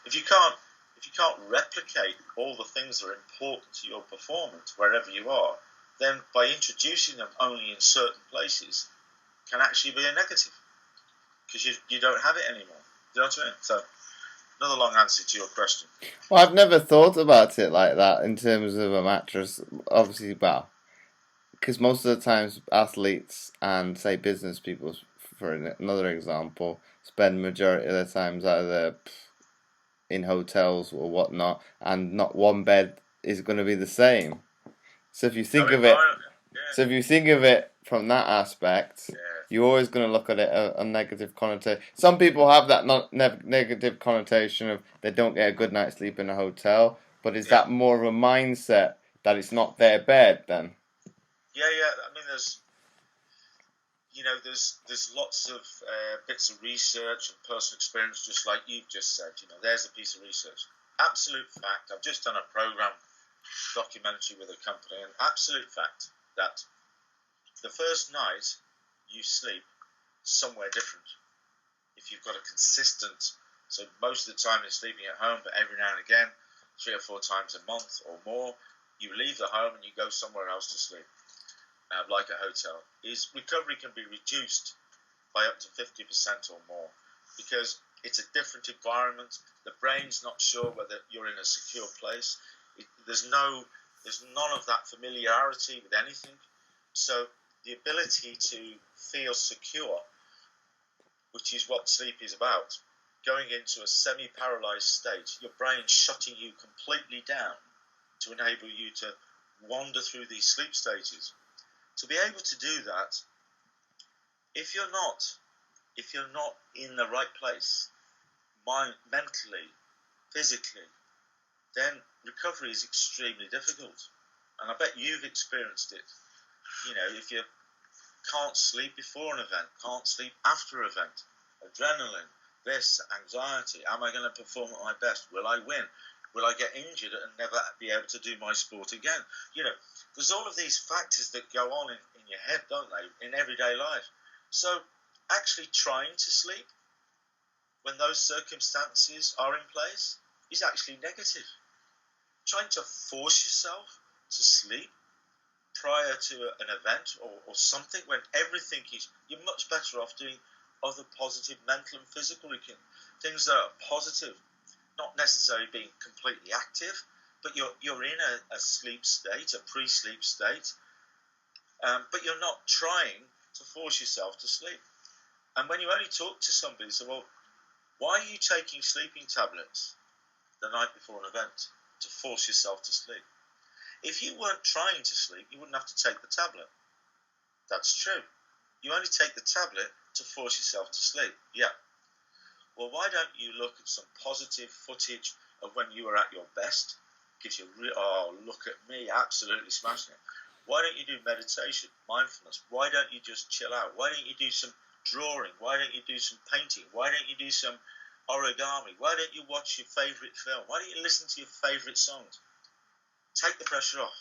If you can't replicate all the things that are important to your performance wherever you are, then by introducing them only in certain places can actually be a negative, because you don't have it anymore. Do you know what I mean? So, another long answer to your question. Well, I've never thought about it like that in terms of a mattress. Obviously, because most of the times athletes and, say, business people, for another example, spend majority of their times either in hotels or whatnot, and not one bed is going to be the same. So if you think of it from that aspect, you're always going to look at it a negative connotation. Some people have that negative connotation of they don't get a good night's sleep in a hotel, but is that more of a mindset that it's not their bed then? Yeah. I mean, there's lots of bits of research and personal experience, just like you've just said. There's a piece of research. Absolute fact. I've just done a program documentary with a company, and absolute fact that the first night you sleep somewhere different. If you've got a consistent, so most of the time you're sleeping at home, but every now and again, 3 or 4 times a month or more, you leave the home and you go somewhere else to sleep, like a hotel. Recovery can be reduced by up to 50% or more, because it's a different environment. The brain's not sure whether you're in a secure place. There's none of that familiarity with anything. So the ability to feel secure, which is what sleep is about, going into a semi-paralyzed state, your brain shutting you completely down to enable you to wander through these sleep stages. To be able to do that, if you're not in the right place, mentally, physically, then recovery is extremely difficult. And I bet you've experienced it. If you can't sleep before an event, can't sleep after an event, adrenaline, this, anxiety, am I going to perform at my best? Will I win? Will I get injured and never be able to do my sport again? There's all of these factors that go on in your head, don't they, in everyday life. So actually trying to sleep when those circumstances are in place is actually negative. Trying to force yourself to sleep prior to an event or something, when everything is, you're much better off doing other positive mental and physical things that are positive, not necessarily being completely active, but you're in a sleep state, a pre-sleep state, but you're not trying to force yourself to sleep. And when you only talk to somebody, say, well, why are you taking sleeping tablets the night before an event to force yourself to sleep? If you weren't trying to sleep, you wouldn't have to take the tablet. That's true. You only take the tablet to force yourself to sleep. Yeah. Well, why don't you look at some positive footage of when you were at your best? Gives you look at me, absolutely smashing it. Why don't you do meditation, mindfulness? Why don't you just chill out? Why don't you do some drawing? Why don't you do some painting? Why don't you do some origami? Why don't you watch your favourite film? Why don't you listen to your favourite songs? Take the pressure off.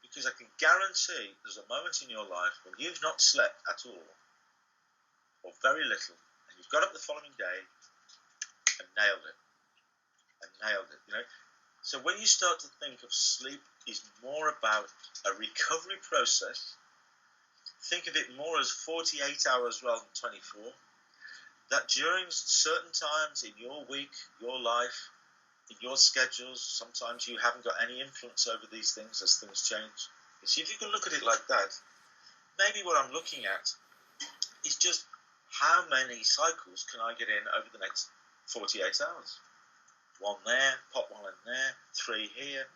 Because I can guarantee there's a moment in your life when you've not slept at all, or very little, and you've got up the following day and nailed it. So when you start to think of sleep is more about a recovery process, think of it more as 48 hours rather than 24, that during certain times in your week, your life, in your schedules, sometimes you haven't got any influence over these things as things change. You see, if you can look at it like that, maybe what I'm looking at is just how many cycles can I get in over the next 48 hours? One there, pop one in there, three here,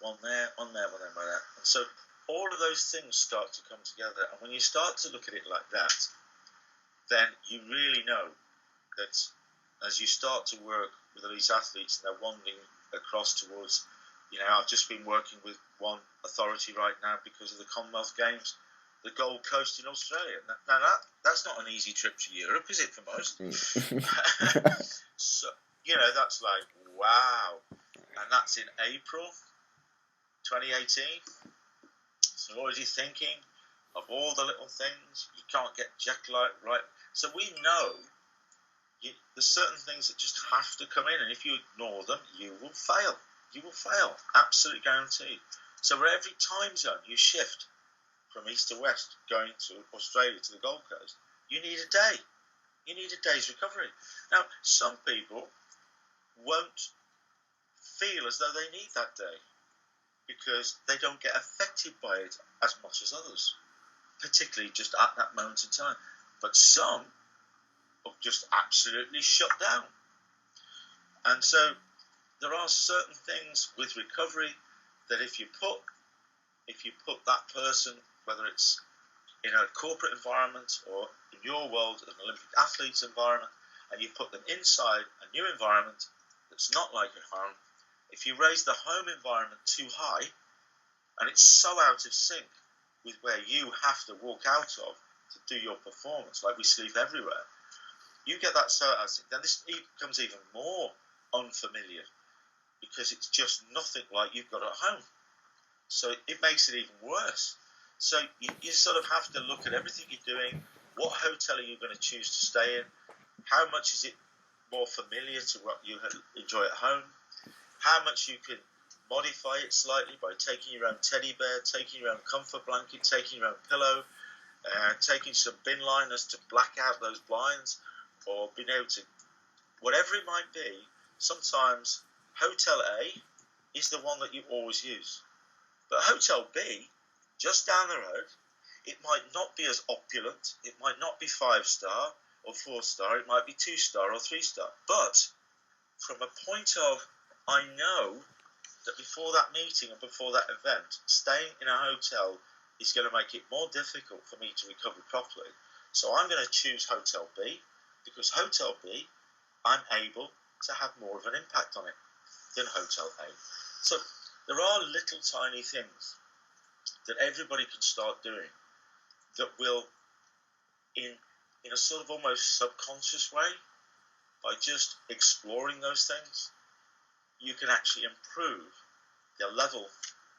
one there, one there, one there, one there. And so all of those things start to come together. And when you start to look at it like that, then you really know that as you start to work with elite athletes and they're wandering across towards, I've just been working with one authority right now because of the Commonwealth Games, the Gold Coast in Australia. Now that's not an easy trip to Europe, is it, for most? So, that's like, wow. And that's in April 2018. So already thinking of all the little things. You can't get jet lag right. So we know there's certain things that just have to come in. And if you ignore them, you will fail. You will fail. Absolutely guaranteed. So for every time zone you shift from east to west, going to Australia to the Gold Coast, you need a day. You need a day's recovery. Now, some people won't feel as though they need that day because they don't get affected by it as much as others, particularly just at that moment in time. But some will just absolutely shut down. And so there are certain things with recovery that if you put that person, whether it's in a corporate environment or in your world, an Olympic athlete's environment, and you put them inside a new environment that's not like at home, if you raise the home environment too high and it's so out of sync with where you have to walk out of to do your performance, like we sleep everywhere, you get that so out of sync, then this becomes even more unfamiliar because it's just nothing like you've got at home. So it makes it even worse. So you sort of have to look at everything you're doing. What hotel are you going to choose to stay in? How much is it more familiar to what you enjoy at home? How much you can modify it slightly by taking your own teddy bear, taking your own comfort blanket, taking your own pillow, taking some bin liners to black out those blinds, or being able to, whatever it might be. Sometimes Hotel A is the one that you always use. But Hotel B, just down the road, it might not be as opulent, it might not be 5-star or 4-star, it might be 2-star or 3-star. But from a point of, I know that before that meeting and before that event, staying in a hotel is going to make it more difficult for me to recover properly. So I'm going to choose Hotel B because Hotel B, I'm able to have more of an impact on it than Hotel A. So there are little tiny things that everybody can start doing that will, in a sort of almost subconscious way, by just exploring those things, you can actually improve the level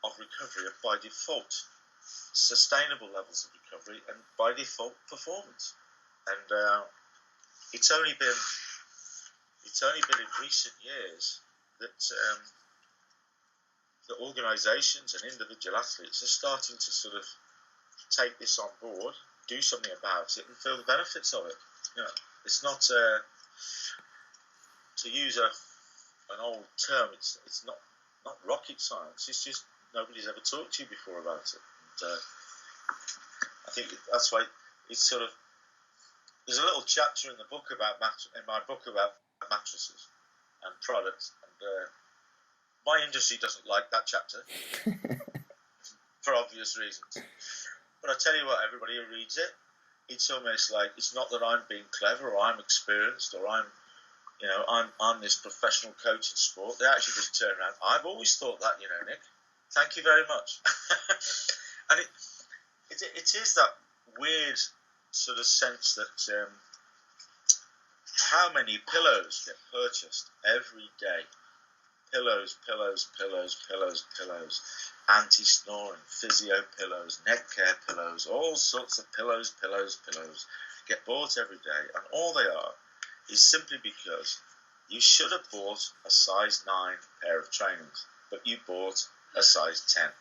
of recovery and by default sustainable levels of recovery and by default performance. And it's only been in recent years that the organisations and individual athletes are starting to sort of take this on board, do something about it, and feel the benefits of it. It's not to use an old term. It's not rocket science. It's just nobody's ever talked to you before about it. And I think that's why it's sort of. There's a little chapter in the book in my book about mattresses and products, and my industry doesn't like that chapter for obvious reasons. But I tell you what, everybody who reads it, it's almost like it's not that I'm being clever or I'm experienced or I'm this professional coach in sport. They actually just turn around. I've always thought that, Nick. Thank you very much. And it is that weird sort of sense that how many pillows get purchased every day? Pillows, anti-snoring, physio pillows, neck care pillows, all sorts of pillows get bought every day, and all they are is simply because you should have bought a size 9 pair of trainers, but you bought a size 10,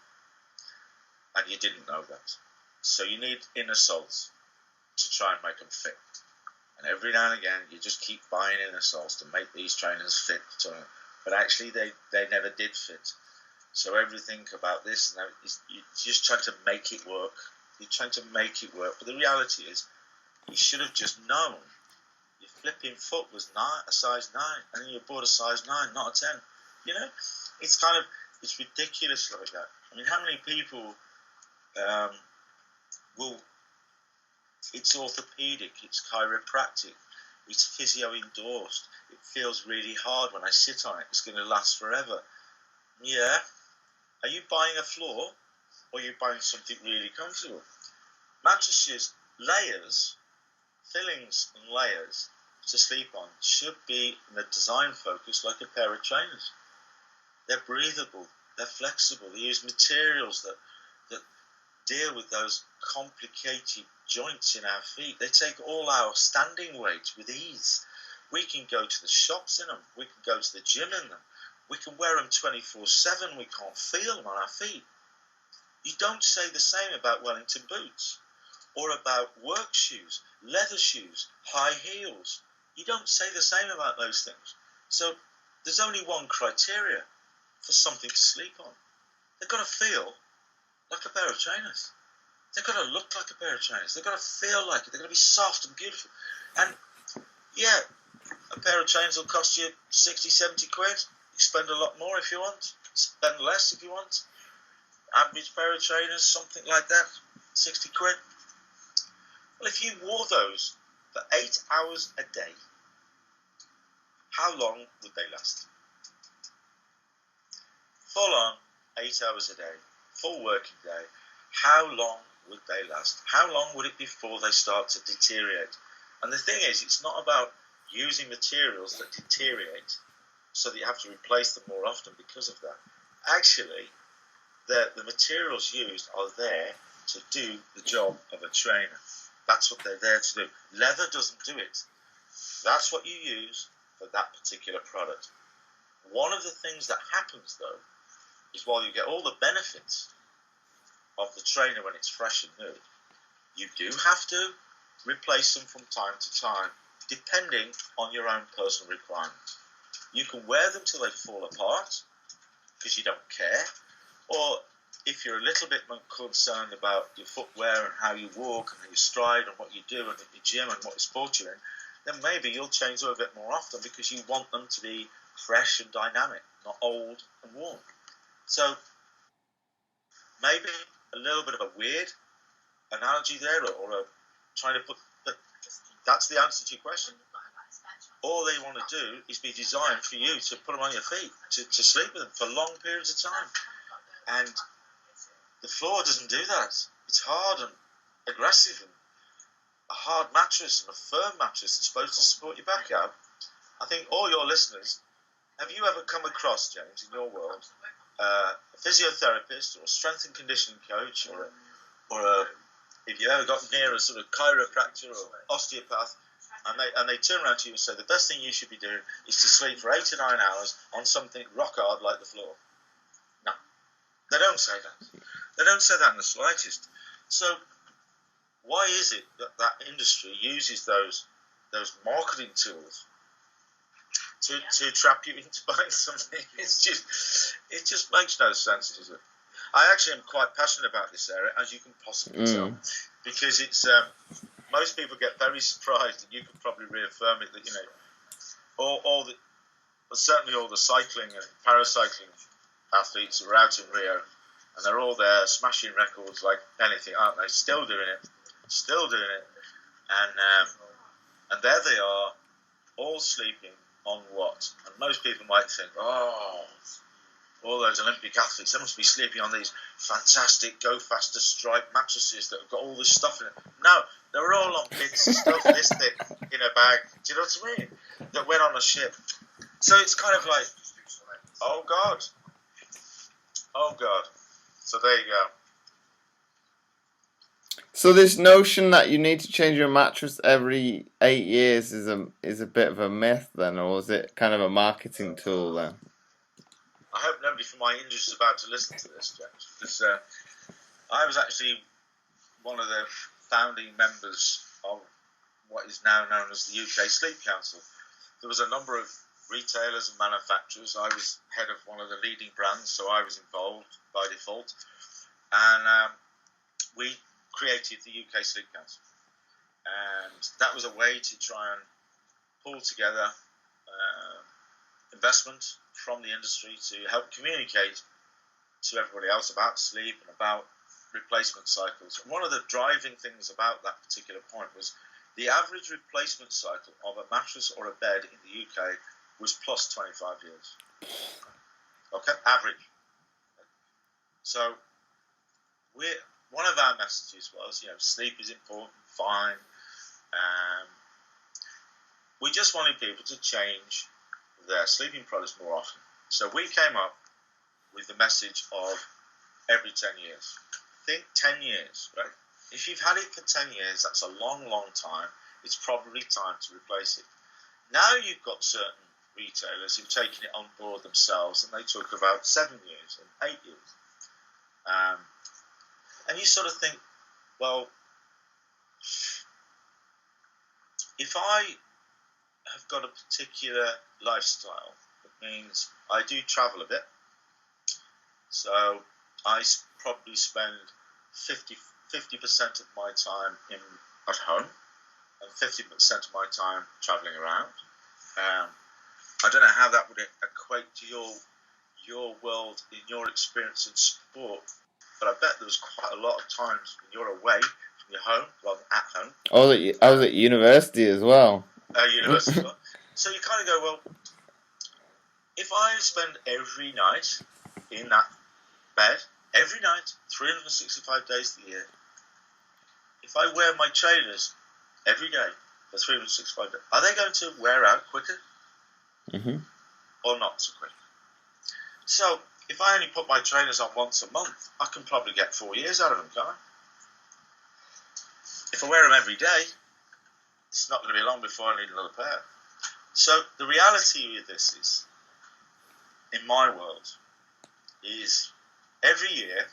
and you didn't know that. So you need inner soles to try and make them fit. And every now and again, you just keep buying inner soles to make these trainers fit. But actually, they never did fit. So everything about this is you're just trying to make it work. You're trying to make it work. But the reality is, you should have just known your flipping foot was a size 9, and then you bought a size 9, not a 10. It's ridiculous like that. I mean, how many people it's orthopedic, it's chiropractic, it's physio endorsed, it feels really hard when I sit on it, it's going to last forever. Yeah. Are you buying a floor, or are you buying something really comfortable? Mattresses, layers, fillings and layers to sleep on should be in a design focus like a pair of trainers. They're breathable, they're flexible, they use materials that deal with those complicated joints in our feet. They take all our standing weight with ease. We can go to the shops in them, we can go to the gym in them, we can wear them 24/7, we can't feel them on our feet. You don't say the same about Wellington boots or about work shoes, leather shoes, high heels. You don't say the same about those things. So there's only one criteria for something to sleep on. They've got to feel like a pair of trainers. They've got to look like a pair of trainers. They've got to feel like it. They've got to be soft and beautiful. And yeah, a pair of trainers will cost you 60, 70 quid. You spend a lot more if you want. Spend less if you want. Average pair of trainers, something like that, 60 quid. Well, if you wore those for 8 hours a day, how long would they last? Full on, 8 hours a day, full working day, how long would they last? How long would it be before they start to deteriorate? And the thing is, it's not about using materials that deteriorate so that you have to replace them more often because of that. Actually, the materials used are there to do the job of a trainer. That's what they're there to do. Leather doesn't do it. That's what you use for that particular product. One of the things that happens, though, is while you get all the benefits of the trainer when it's fresh and new, you do have to replace them from time to time, depending on your own personal requirements. You can wear them till they fall apart because you don't care, or if you're a little bit more concerned about your footwear and how you walk and how you stride and what you do and your gym and what sport you're in, then maybe you'll change them a bit more often because you want them to be fresh and dynamic, not old and worn. So maybe a little bit of a weird analogy there, or trying to put, but that's the answer to your question. All they want to do is be designed for you to put them on your feet, to sleep with them for long periods of time. And the floor doesn't do that. It's hard and aggressive, and a hard mattress and a firm mattress that's supposed to support your back out. I think all your listeners, have you ever come across, James, in your world, a physiotherapist or a strength and conditioning coach, or if you ever got near a sort of chiropractor or osteopath, and they turn around to you and say the best thing you should be doing is to sleep for 8 to 9 hours on something rock hard like the floor? No, they don't say that. They don't say that in the slightest. So why is it that that industry uses those marketing tools to trap you into buying something? It just makes no sense, does it? I actually am quite passionate about this area, as you can possibly tell, because it's most people get very surprised, and you can probably reaffirm it that all the certainly all the cycling and paracycling athletes are out in Rio, and they're all there smashing records like anything, aren't they? Still doing it, and there they are, all sleeping on what? And most people might think, oh, all those Olympic athletes, they must be sleeping on these fantastic Go Faster Stripe mattresses that have got all this stuff in it. No, they're all on bits of stuff this thick in a bag. Do you know what I mean? That went on a ship. So it's kind of like, oh God. So there you go. So this notion that you need to change your mattress every 8 years is a bit of a myth then, or is it kind of a marketing tool then? I hope nobody from my industry is about to listen to this, James, because I was actually one of the founding members of what is now known as the UK Sleep Council. There was a number of retailers and manufacturers. I was head of one of the leading brands, so I was involved by default. And we created the UK Sleep Council. And that was a way to try and pull together investment from the industry to help communicate to everybody else about sleep and about replacement cycles. And one of the driving things about that particular point was the average replacement cycle of a mattress or a bed in the UK was plus 25 years. Okay, average. So one of our messages was, sleep is important, fine. We just wanted people to change their sleeping products more often. So we came up with the message of every 10 years. Think 10 years, right? If you've had it for 10 years, that's a long, long time. It's probably time to replace it. Now you've got certain retailers who've taken it on board themselves, and they talk about 7 years and 8 years. And you sort of think, well, if I have got a particular lifestyle, it means I do travel a bit. So I probably spend 50% of my time at home and 50% of my time travelling around. I don't know how that would equate to your world in your experience in sport, but I bet there was quite a lot of times when you're away from your home rather than at home. I was at university as well. University as well. So you kind of go, well, if I spend every night in that bed, every night, 365 days of the year, if I wear my trainers every day for 365 days, are they going to wear out quicker? Mm-hmm. Or not so quick? So if I only put my trainers on once a month, I can probably get 4 years out of them, can't I? If I wear them every day, it's not going to be long before I need another pair. So the reality of this is, in my world, is every year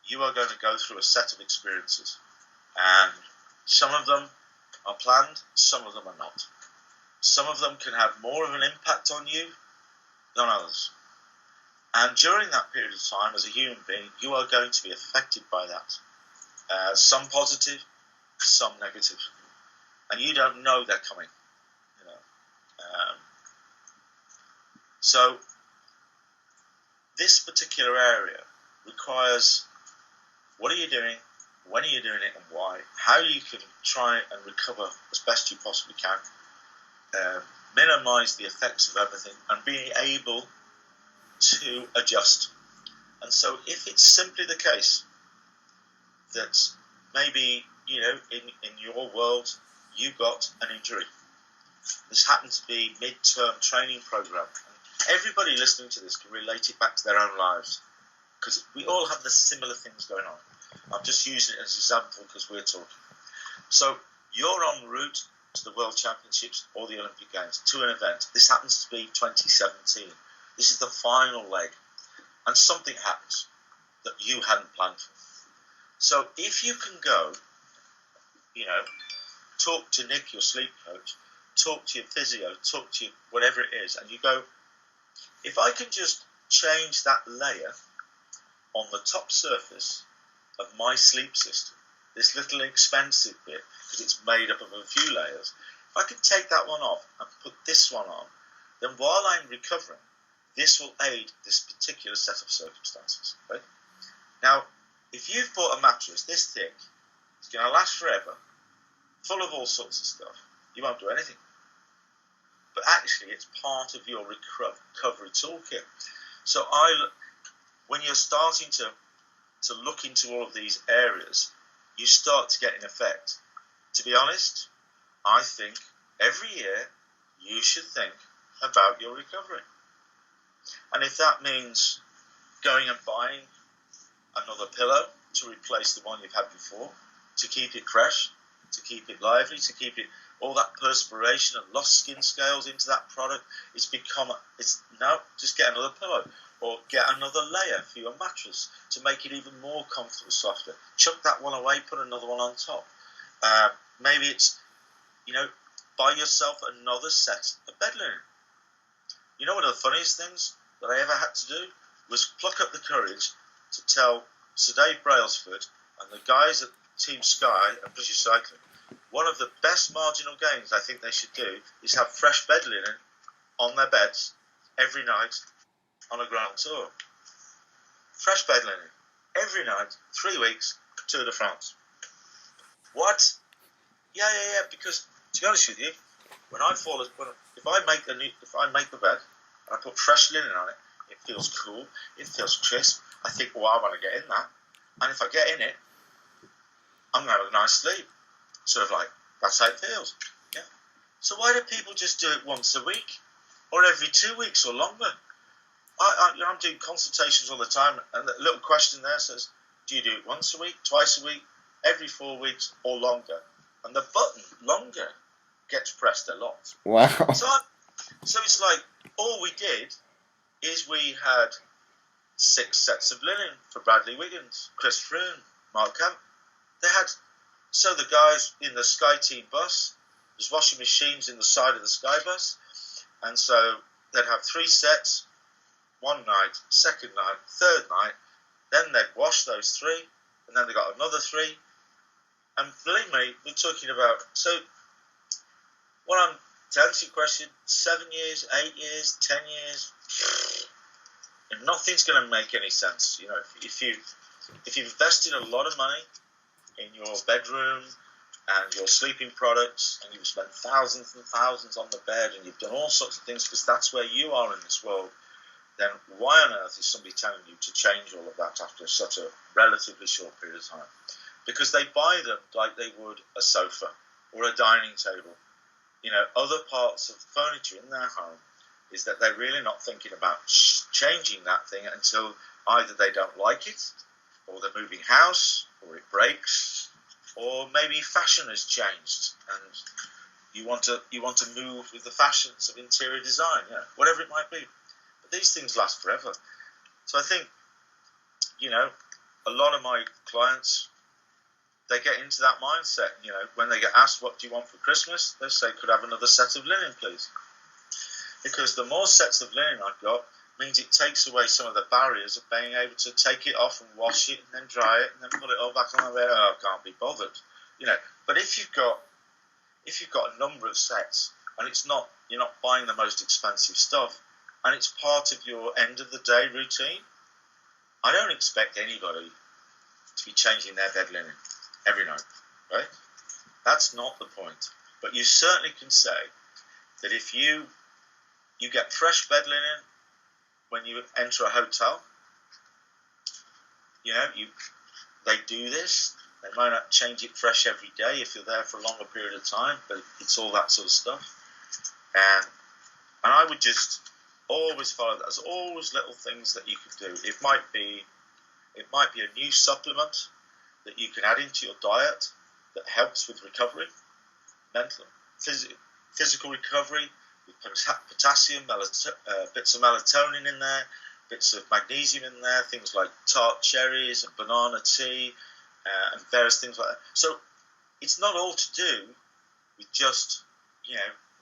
you are going to go through a set of experiences, and some of them are planned, some of them are not. Some of them can have more of an impact on you than others. And during that period of time, as a human being, you are going to be affected by that. Some positive, some negative. And you don't know they're coming. So this particular area requires, what are you doing, when are you doing it, and why, how you can try and recover as best you possibly can, minimise the effects of everything, and being able to adjust. And so if it's simply the case that maybe, in your world, you got an injury, this happened to be mid-term training program, everybody listening to this can relate it back to their own lives, because we all have the similar things going on. I'm just using it as an example because we're talking. So you're en route to the World Championships or the Olympic Games, to an event. This happens to be 2017. This is the final leg. And something happens that you hadn't planned for. So if you can go, talk to Nick, your sleep coach, talk to your physio, talk to whatever it is, and you go, if I can just change that layer on the top surface of my sleep system, this little expensive bit, because it's made up of a few layers, if I could take that one off and put this one on, then while I'm recovering, this will aid this particular set of circumstances. Right? Now, if you've bought a mattress this thick, it's going to last forever, full of all sorts of stuff, you won't do anything. But actually, it's part of your recovery toolkit. So when you're starting to look into all of these areas, you start to get an effect. To be honest, I think every year you should think about your recovery. And if that means going and buying another pillow to replace the one you've had before, to keep it fresh, to keep it lively, to keep it all that perspiration and lost skin scales into that product, just get another pillow or get another layer for your mattress to make it even more comfortable, softer. Chuck that one away, put another one on top. Maybe it's, buy yourself another set of bed linen. You know, one of the funniest things that I ever had to do was pluck up the courage to tell Sir Dave Brailsford and the guys at Team Sky and British Cycling, one of the best marginal gains I think they should do is have fresh bed linen on their beds every night on a Grand Tour. Fresh bed linen every night, 3 weeks, Tour de France. What? Yeah. Because to be honest with you, if I make the bed and I put fresh linen on it, it feels cool, it feels crisp. I think, I want to get in that, and if I get in it, I'm going to have a nice sleep. Sort of like, that's how it feels. Yeah. So why do people just do it once a week or every 2 weeks or longer? I'm doing consultations all the time, and the little question there says, do you do it once a week, twice a week, every 4 weeks or longer? And the button longer gets pressed a lot. Wow. So it's like, all we did is we had 6 sets of linen for Bradley Wiggins, Chris Froome, Mark Camp. So the guys in the Sky Team bus, there's washing machines in the side of the Sky bus, and so they'd have 3 sets, one night, second night, third night, then they'd wash those 3, and then they got another 3, and believe me, we're talking about, so to answer your question, 7 years, 8 years, 10 years, nothing's going to make any sense. If you've invested a lot of money in your bedroom and your sleeping products, and you've spent thousands and thousands on the bed, and you've done all sorts of things because that's where you are in this world, then why on earth is somebody telling you to change all of that after such a relatively short period of time? Because they buy them like they would a sofa or a dining table. Other parts of furniture in their home is that they're really not thinking about changing that thing until either they don't like it, or they're moving house, or it breaks, or maybe fashion has changed and you want to move with the fashions of interior design, whatever it might be. But these things last forever. So I think, a lot of my clients, they get into that mindset. When they get asked, what do you want for Christmas? They say, could I have another set of linen, please? Because the more sets of linen I've got means it takes away some of the barriers of being able to take it off and wash it and then dry it and then put it all back on the bed. I can't be bothered. But if you've got a number of sets and you're not buying the most expensive stuff and it's part of your end of the day routine, I don't expect anybody to be changing their bed linen every night, right? That's not the point. But you certainly can say that if you get fresh bed linen when you enter a hotel, they do this. They might not change it fresh every day if you're there for a longer period of time, but it's all that sort of stuff. And I would just always follow that. There's always little things that you can do. It might be a new supplement that you can add into your diet that helps with recovery, mental, physical recovery, with potassium, bits of melatonin in there, bits of magnesium in there, things like tart cherries and banana tea, and various things like that. So it's not all to do with just,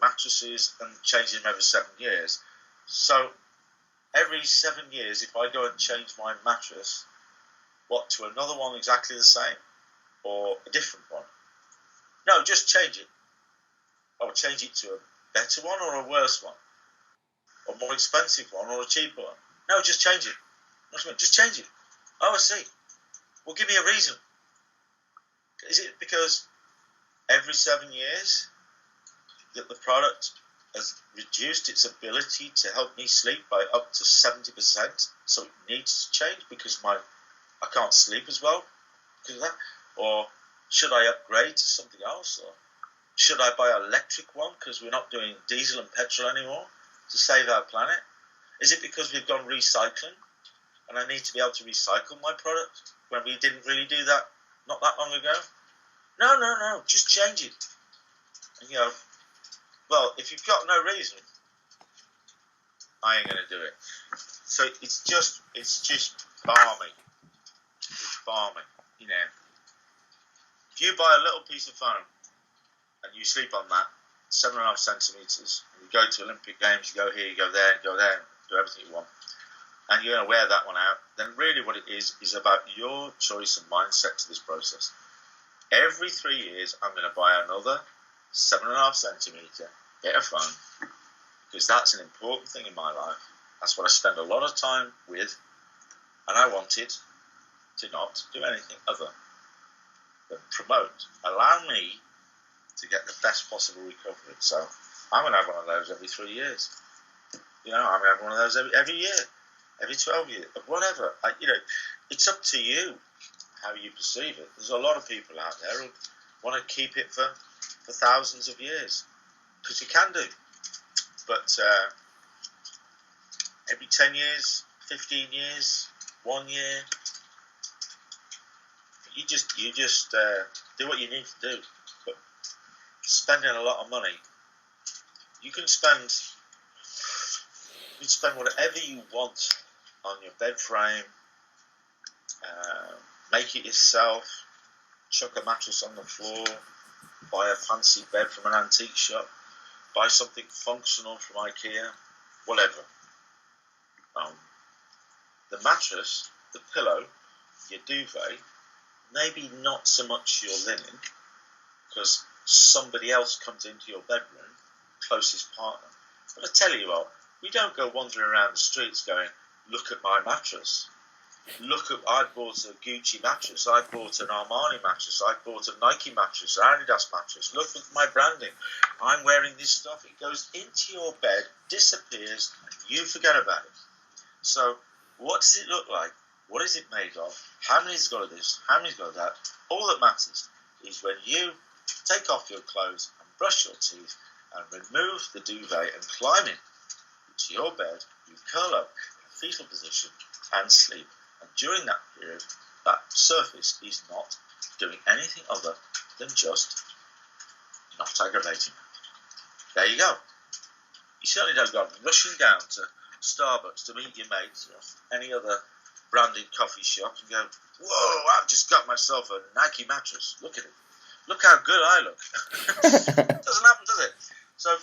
mattresses and changing them every 7 years. So every 7 years, if I go and change my mattress, What, to another one exactly the same? Or a different one? No, just change it. Or change it to a better one or a worse one? Or a more expensive one or a cheaper one? No, just change it. Just change it. Oh, I see. Well, give me a reason. Is it because every 7 years that the product has reduced its ability to help me sleep by up to 70%, so it needs to change because I can't sleep as well because of that? Or should I upgrade to something else? Or should I buy an electric one because we're not doing diesel and petrol anymore to save our planet? Is it because we've gone recycling and I need to be able to recycle my product when we didn't really do that not that long ago? No, just change it. And well, if you've got no reason, I ain't going to do it. So it's just balmy. It's balmy, If you buy a little piece of foam and you sleep on that, 7.5 centimetres, and you go to Olympic Games, you go here, you go there, do everything you want, and you're going to wear that one out, then really what it is about your choice and mindset to this process. Every 3 years, I'm going to buy another 7.5 centimetre bit of foam because that's an important thing in my life. That's what I spend a lot of time with, and I wanted to not do anything other than promote. Allow me to get the best possible recovery. So I'm going to have one of those every 3 years. I'm going to have one of those every year, every 12 years, whatever. It's up to you how you perceive it. There's a lot of people out there who want to keep it for thousands of years, because you can do. But every 10 years, 15 years, 1 year, you just do what you need to do. But spending a lot of money, you can spend whatever you want on your bed frame. Make it yourself, chuck a mattress on the floor, buy a fancy bed from an antique shop, buy something functional from IKEA, whatever. The mattress, the pillow, your duvet, maybe not so much your linen, because somebody else comes into your bedroom, closest partner. But I tell you what, we don't go wandering around the streets going, look at my mattress. I bought a Gucci mattress, I bought an Armani mattress, I bought a Nike mattress, an Adidas mattress. Look at my branding. I'm wearing this stuff. It goes into your bed, disappears, and you forget about it. So what does it look like? What is it made of? How many's got this? How many's got that? All that matters is when you take off your clothes and brush your teeth and remove the duvet and climb into your bed, you curl up in a fetal position and sleep. And during that period, that surface is not doing anything other than just not aggravating. There you go. You certainly don't go rushing down to Starbucks to meet your mates or any other branded coffee shop and go, whoa, I've just got myself a Nike mattress. Look at it. Look how good I look. It doesn't happen, does it? So,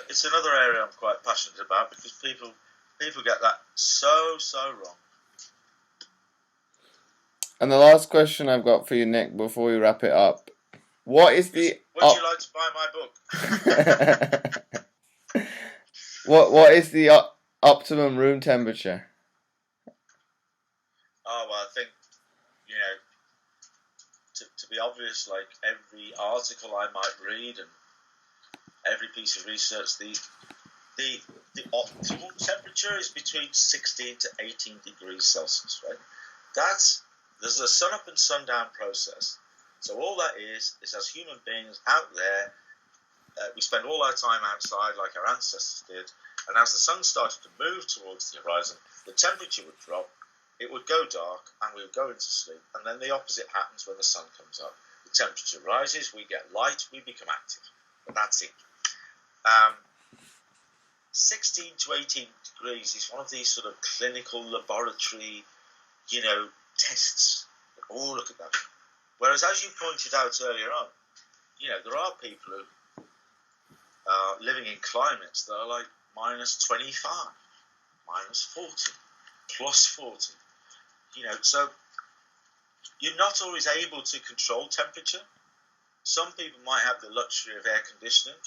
it's another area I'm quite passionate about because people get that so wrong. And the last question I've got for you, Nick, before we wrap it up. Would you like to buy my book? What is the optimum room temperature? Oh, well, I think, to be obvious, like every article I might read and every piece of research, the optimal temperature is between 16 to 18 degrees Celsius, right? There's a sun up and sundown process. So all that is as human beings out there, we spend all our time outside like our ancestors did, and as the sun started to move towards the horizon, the temperature would drop, it would go dark, and we would go into sleep, and then the opposite happens when the sun comes up. The temperature rises, we get light, we become active. But that's it. 16 to 18 degrees is one of these sort of clinical laboratory, tests. Oh, look at that. Whereas, as you pointed out earlier on, there are people who are living in climates that are like -25, -40, +40. So you're not always able to control temperature. Some people might have the luxury of air conditioning,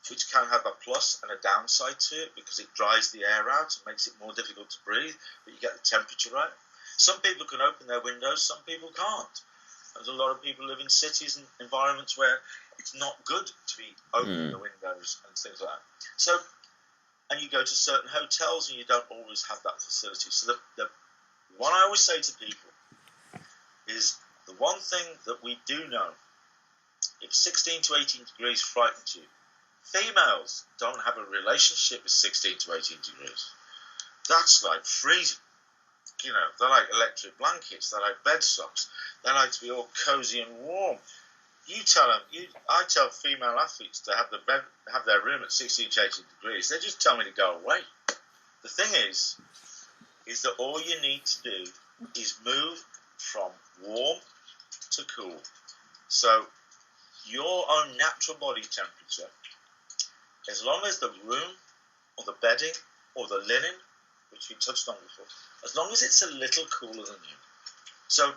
which can have a plus and a downside to it because it dries the air out and makes it more difficult to breathe, but you get the temperature right. Some people can open their windows, some people can't. There's a lot of people live in cities and environments where it's not good to be opening the windows and things like that. So, and you go to certain hotels and you don't always have that facility. So the what I always say to people is the one thing that we do know, if 16 to 18 degrees frightens you, females don't have a relationship with 16 to 18 degrees. That's like freezing. They like electric blankets, they like bed socks, they like to be all cozy and warm. I tell female athletes to have their room at 16 to 18 degrees. They just tell me to go away. The thing is that all you need to do is move from warm to cool. So your own natural body temperature, as long as the room or the bedding or the linen, which we touched on before, as long as it's a little cooler than you. So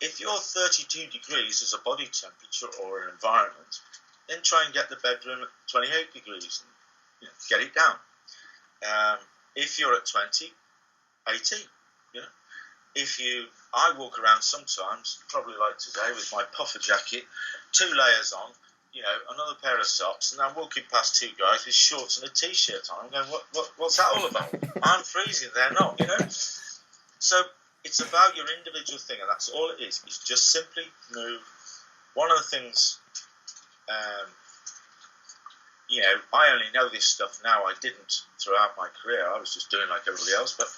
if you're 32 degrees as a body temperature or an environment, then try and get the bedroom at 28 degrees and get it down. If you're at 20, 18. I walk around sometimes, probably like today, with my puffer jacket, 2 layers on, another pair of socks, and I'm walking past 2 guys with shorts and a t-shirt on. I'm going, what's that all about? I'm freezing, they're not, So it's about your individual thing, and that's all it is. It's just simply move. One of the things, I only know this stuff now. I didn't throughout my career. I was just doing like everybody else. But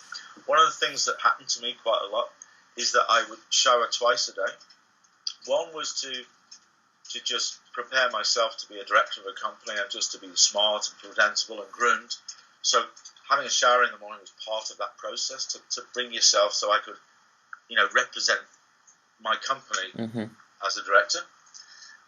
one of the things that happened to me quite a lot is that I would shower twice a day. One was to just prepare myself to be a director of a company and just to be smart and presentable and groomed. So having a shower in the morning was part of that process to bring yourself so I could, represent my company as a director.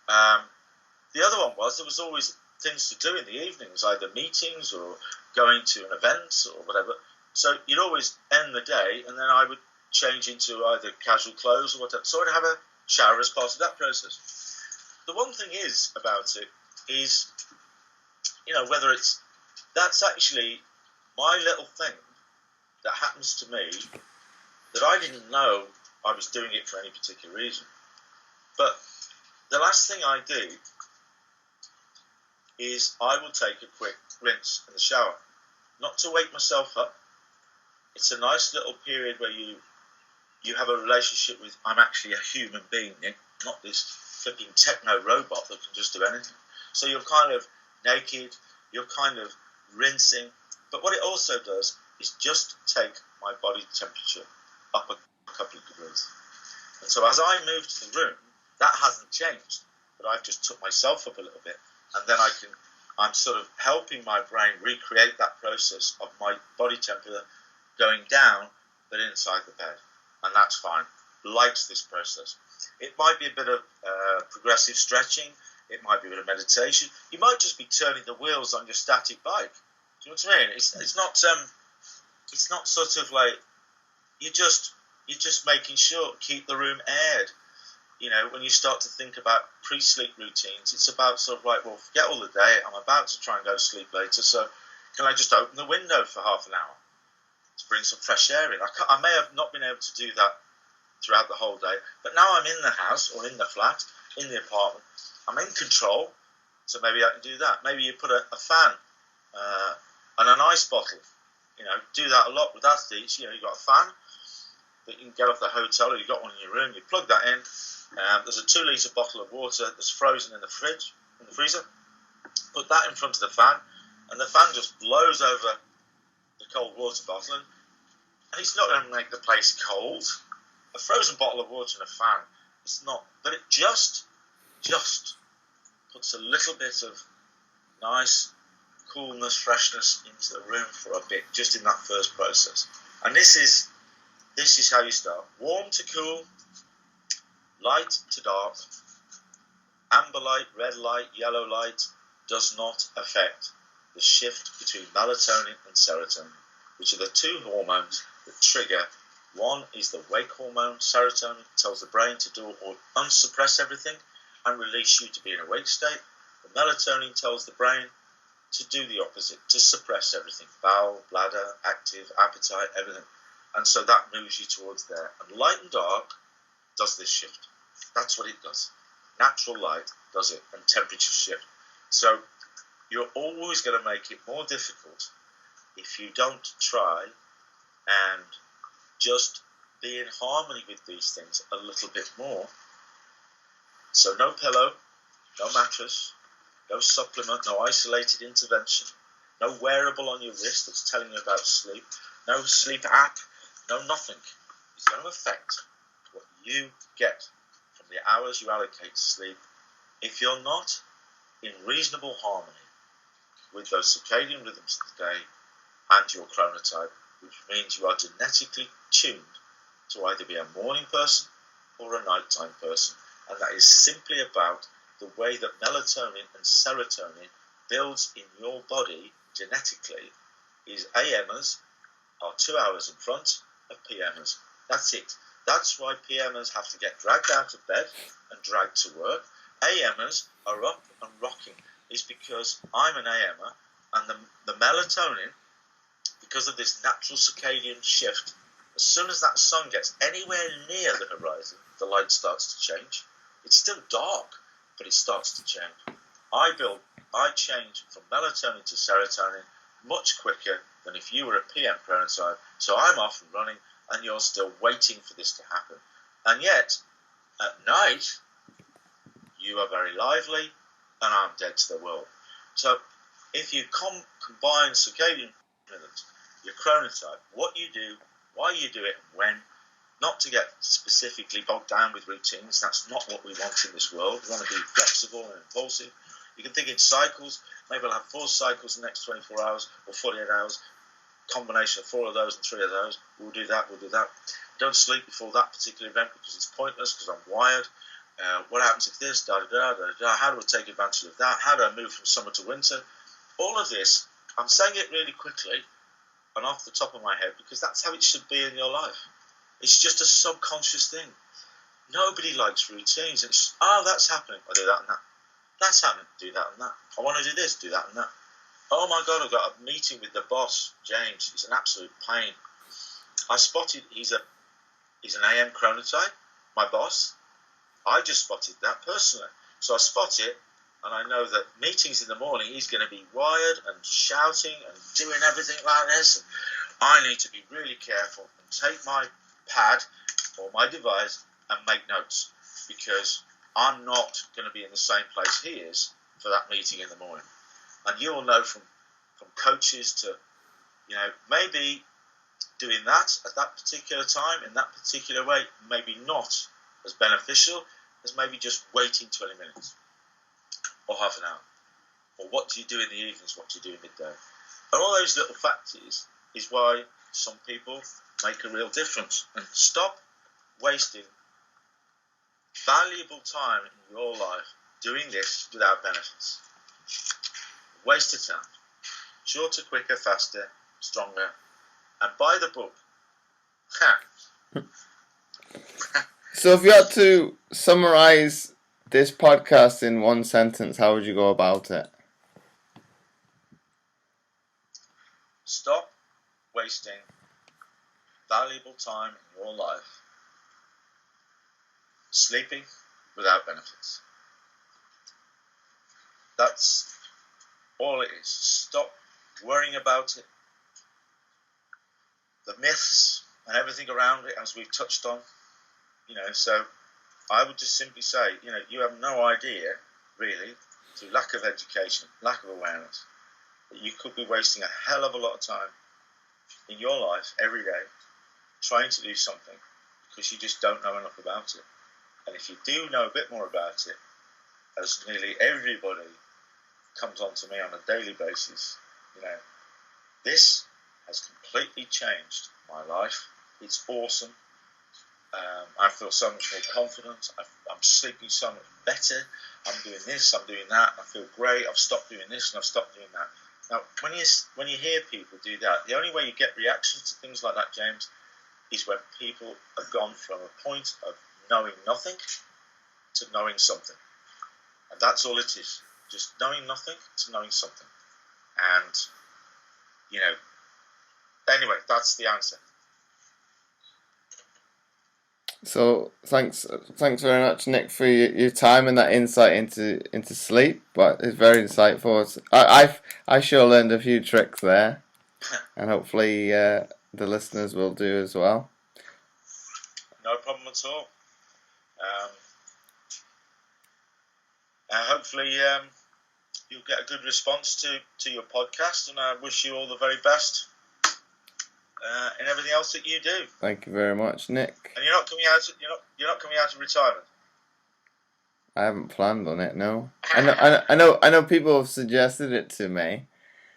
The other one was there was always things to do in the evenings, either meetings or going to an event or whatever. So you'd always end the day and then I would change into either casual clothes or whatever. So I'd have a shower as part of that process. The one thing is about it is, that's actually my little thing that happens to me that I didn't know I was doing it for any particular reason. But the last thing I do is I will take a quick rinse in the shower. Not to wake myself up. It's a nice little period where you have a relationship with, I'm actually a human being, Nick, not this flipping techno robot that can just do anything. So you're kind of naked, you're kind of rinsing. But what it also does is just take my body temperature up a couple of degrees. And so as I move to the room, that hasn't changed, but I've just took myself up a little bit. And then I'm sort of helping my brain recreate that process of my body temperature going down, but inside the bed. And that's fine. Likes this process. It might be a bit of progressive stretching. It might be a bit of meditation. You might just be turning the wheels on your static bike. Do you know what I mean? It's not sort of like you're just making sure keep the room aired. When you start to think about pre-sleep routines, it's about sort of like, well, forget all the day. I'm about to try and go to sleep later, so can I just open the window for half an hour to bring some fresh air in? I may have not been able to do that throughout the whole day, but now I'm in the house or in the flat, in the apartment. I'm in control, so maybe I can do that. Maybe you put a fan and an ice bottle. Do that a lot with athletes. You've got a fan that you can get off the hotel, or you've got one in your room. You plug that in. There's a 2-litre bottle of water that's frozen in the freezer. Put that in front of the fan, and the fan just blows over the cold water bottle, and it's not going to make the place cold. A frozen bottle of water in a fan, it's not, but it just puts a little bit of nice coolness, freshness into the room for a bit, just in that first process. And this is how you start. Warm to cool, light to dark, amber light, red light, yellow light does not affect the shift between melatonin and serotonin, which are the 2 hormones that trigger One is the wake hormone, serotonin, tells the brain to do or unsuppress everything and release you to be in a wake state. The melatonin tells the brain to do the opposite, to suppress everything, bowel, bladder, active, appetite, everything. And so that moves you towards there. And light and dark does this shift. That's what it does. Natural light does it, and temperature shift. So you're always going to make it more difficult if you don't try and just be in harmony with these things a little bit more. So no pillow, no mattress, no supplement, no isolated intervention, no wearable on your wrist that's telling you about sleep, no sleep app, no nothing. It's going to affect what you get from the hours you allocate to sleep if you're not in reasonable harmony with those circadian rhythms of the day and your chronotype, which means you are genetically tuned to either be a morning person or a nighttime person. And that is simply about the way that melatonin and serotonin builds in your body genetically. Is AMers are 2 hours in front of PMers. That's it. That's why PMers have to get dragged out of bed and dragged to work. AMers are up and rocking. Is because I'm an AMer, and the melatonin, because of this natural circadian shift, as soon as that sun gets anywhere near the horizon, the light starts to change. It's still dark, but it starts to change. I change from melatonin to serotonin much quicker than if you were a PM chronotype. So I'm off and running, and you're still waiting for this to happen. And yet, at night, you are very lively, and I'm dead to the world. So if you combine circadian rhythms, your chronotype, what you do, why you do it, and when, not to get specifically bogged down with routines. That's not what we want in this world. We want to be flexible and impulsive. You can think in cycles. Maybe I'll have 4 cycles in the next 24 hours or 48 hours. Combination of 4 of those and 3 of those. We'll do that. Don't sleep before that particular event because it's pointless, because I'm wired. What happens if this, how do I take advantage of that? How do I move from summer to winter? All of this, I'm saying it really quickly and off the top of my head because that's how it should be in your life. It's just a subconscious thing. Nobody likes routines. It's, that's happening, I do that and that. That's happening, do that and that. I want to do this, do that and that. Oh my God, I've got a meeting with the boss, James. He's an absolute pain. I spotted he's an AM chronotype, my boss. I just spotted that personally. So I spot it, and I know that meetings in the morning, he's going to be wired and shouting and doing everything like this. And I need to be really careful and take my pad or my device and make notes, because I'm not going to be in the same place he is for that meeting in the morning. And you'll know from coaches to, maybe doing that at that particular time in that particular way, maybe not as beneficial as maybe just waiting 20 minutes or half an hour. Or what do you do in the evenings, what do you do in midday? And all those little factors is why some people make a real difference. And stop wasting valuable time in your life doing this without benefits. Waste of time. Shorter, quicker, faster, stronger. And buy the book. So if you had to summarise this podcast in one sentence, how would you go about it? Stop wasting valuable time in your life sleeping without benefits. That's all it is. Stop worrying about it. The myths and everything around it, as we've touched on. So I would just simply say, you have no idea, really, through lack of education, lack of awareness, that you could be wasting a hell of a lot of time in your life every day trying to do something because you just don't know enough about it. And if you do know a bit more about it, as nearly everybody comes on to me on a daily basis, this has completely changed my life. It's awesome. I feel so much more confident. I'm sleeping so much better. I'm doing this, I'm doing that. I feel great. I've stopped doing this and I've stopped doing that. Now, when you hear people do that, the only way you get reactions to things like that, James, is when people have gone from a point of knowing nothing to knowing something. And that's all it is. Just knowing nothing to knowing something. And, anyway, that's the answer. So thanks very much, Nick, for your time and that insight into sleep. But it's very insightful. I sure learned a few tricks there, and hopefully the listeners will do as well. No problem at all. Hopefully you'll get a good response to your podcast, and I wish you all the very best in everything else that you do. Thank you very much, Nick. And you're not coming out. You're not coming out of retirement. I haven't planned on it. No. I know. People have suggested it to me.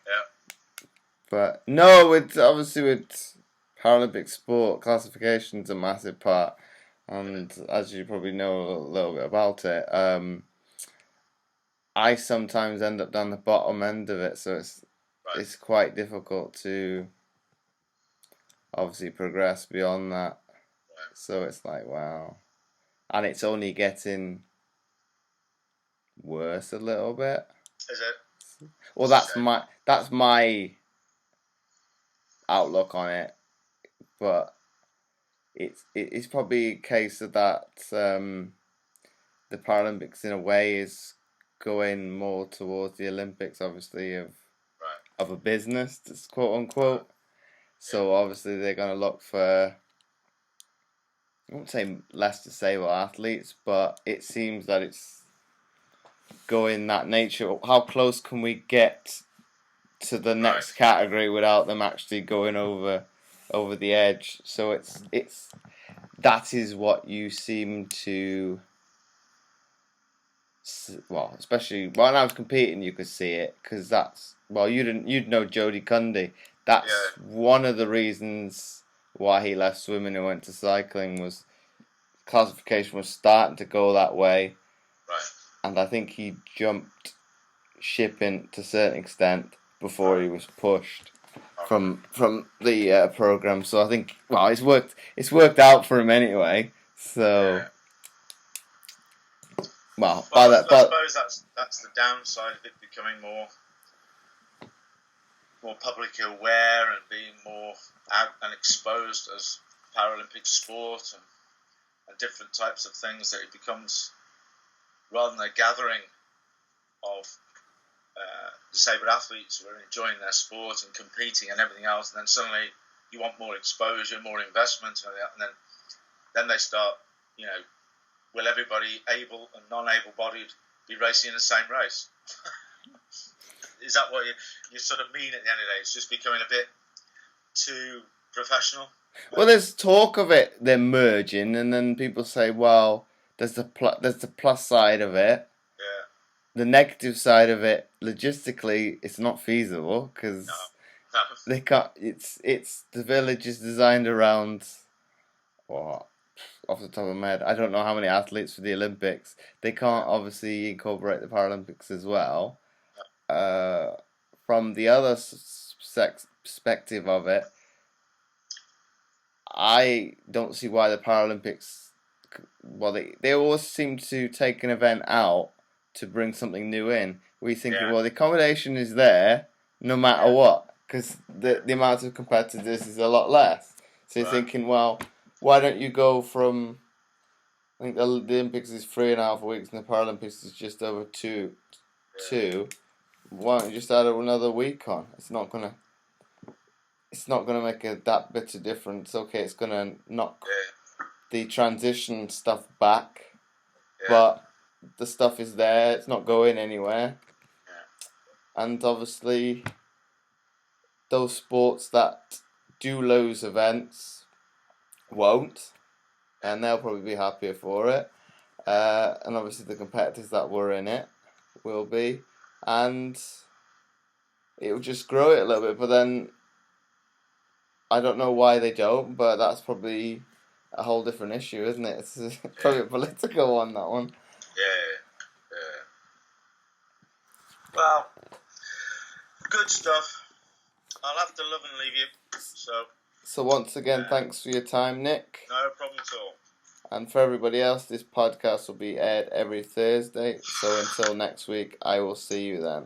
Yeah. But no, with Paralympic sport, classification's a massive part, and as you probably know a little bit about it, I sometimes end up down the bottom end of it, so it's quite difficult to obviously progress beyond that. Right. So it's like, wow, and it's only getting worse a little bit. Is it? Well, that's my outlook on it, but it's probably a case of that the Paralympics in a way is going more towards the Olympics, obviously of a business, quote unquote. So obviously they're going to look for, I won't say less disabled athletes, but it seems that it's going that nature. How close can we get to the next category without them actually going over the edge? So it's that is what you seem to, well, especially when I was competing, you could see it, because you'd know Jody Cundy. That's one of the reasons why he left swimming and went to cycling, was classification was starting to go that way. Right. And I think he jumped shipping to a certain extent before he was pushed from the program. So I think, well, it's worked out for him anyway. So I suppose that's the downside of it becoming more publicly aware and being more out and exposed as Paralympic sport and different types of things, that it becomes, rather than a gathering of disabled athletes who are enjoying their sport and competing and everything else, and then suddenly you want more exposure, more investment, and then they start, will everybody able and non-able-bodied be racing in the same race? Is that what you sort of mean at the end of the day? It's just becoming a bit too professional? Well, there's talk of it, they're merging, and then people say, well, there's the plus side of it. Yeah. The negative side of it, logistically, it's not feasible, because they can't. It's the village is designed around, off the top of my head, I don't know how many athletes for the Olympics. They can't obviously incorporate the Paralympics as well. From the other perspective of it, I don't see why the Paralympics, well, they always seem to take an event out to bring something new in. We think, well, the accommodation is there no matter what, because the amount of competitors is a lot less. So you're thinking, well, why don't you go from, I think the Olympics is 3.5 weeks and the Paralympics is just over two. Why don't you just add another week on? It's not gonna make that bit of difference. Okay, it's gonna knock the transition stuff back, but the stuff is there. It's not going anywhere. And obviously, those sports that do lose events won't, and they'll probably be happier for it. And obviously, the competitors that were in it will be. And it will just grow it a little bit, but then I don't know why they don't, but that's probably a whole different issue, isn't it? It's probably a political one, that one. Yeah. Well, good stuff. I'll have to love and leave you. So So once again, thanks for your time, Nick. No problem at all. And for everybody else, this podcast will be aired every Thursday. So until next week, I will see you then.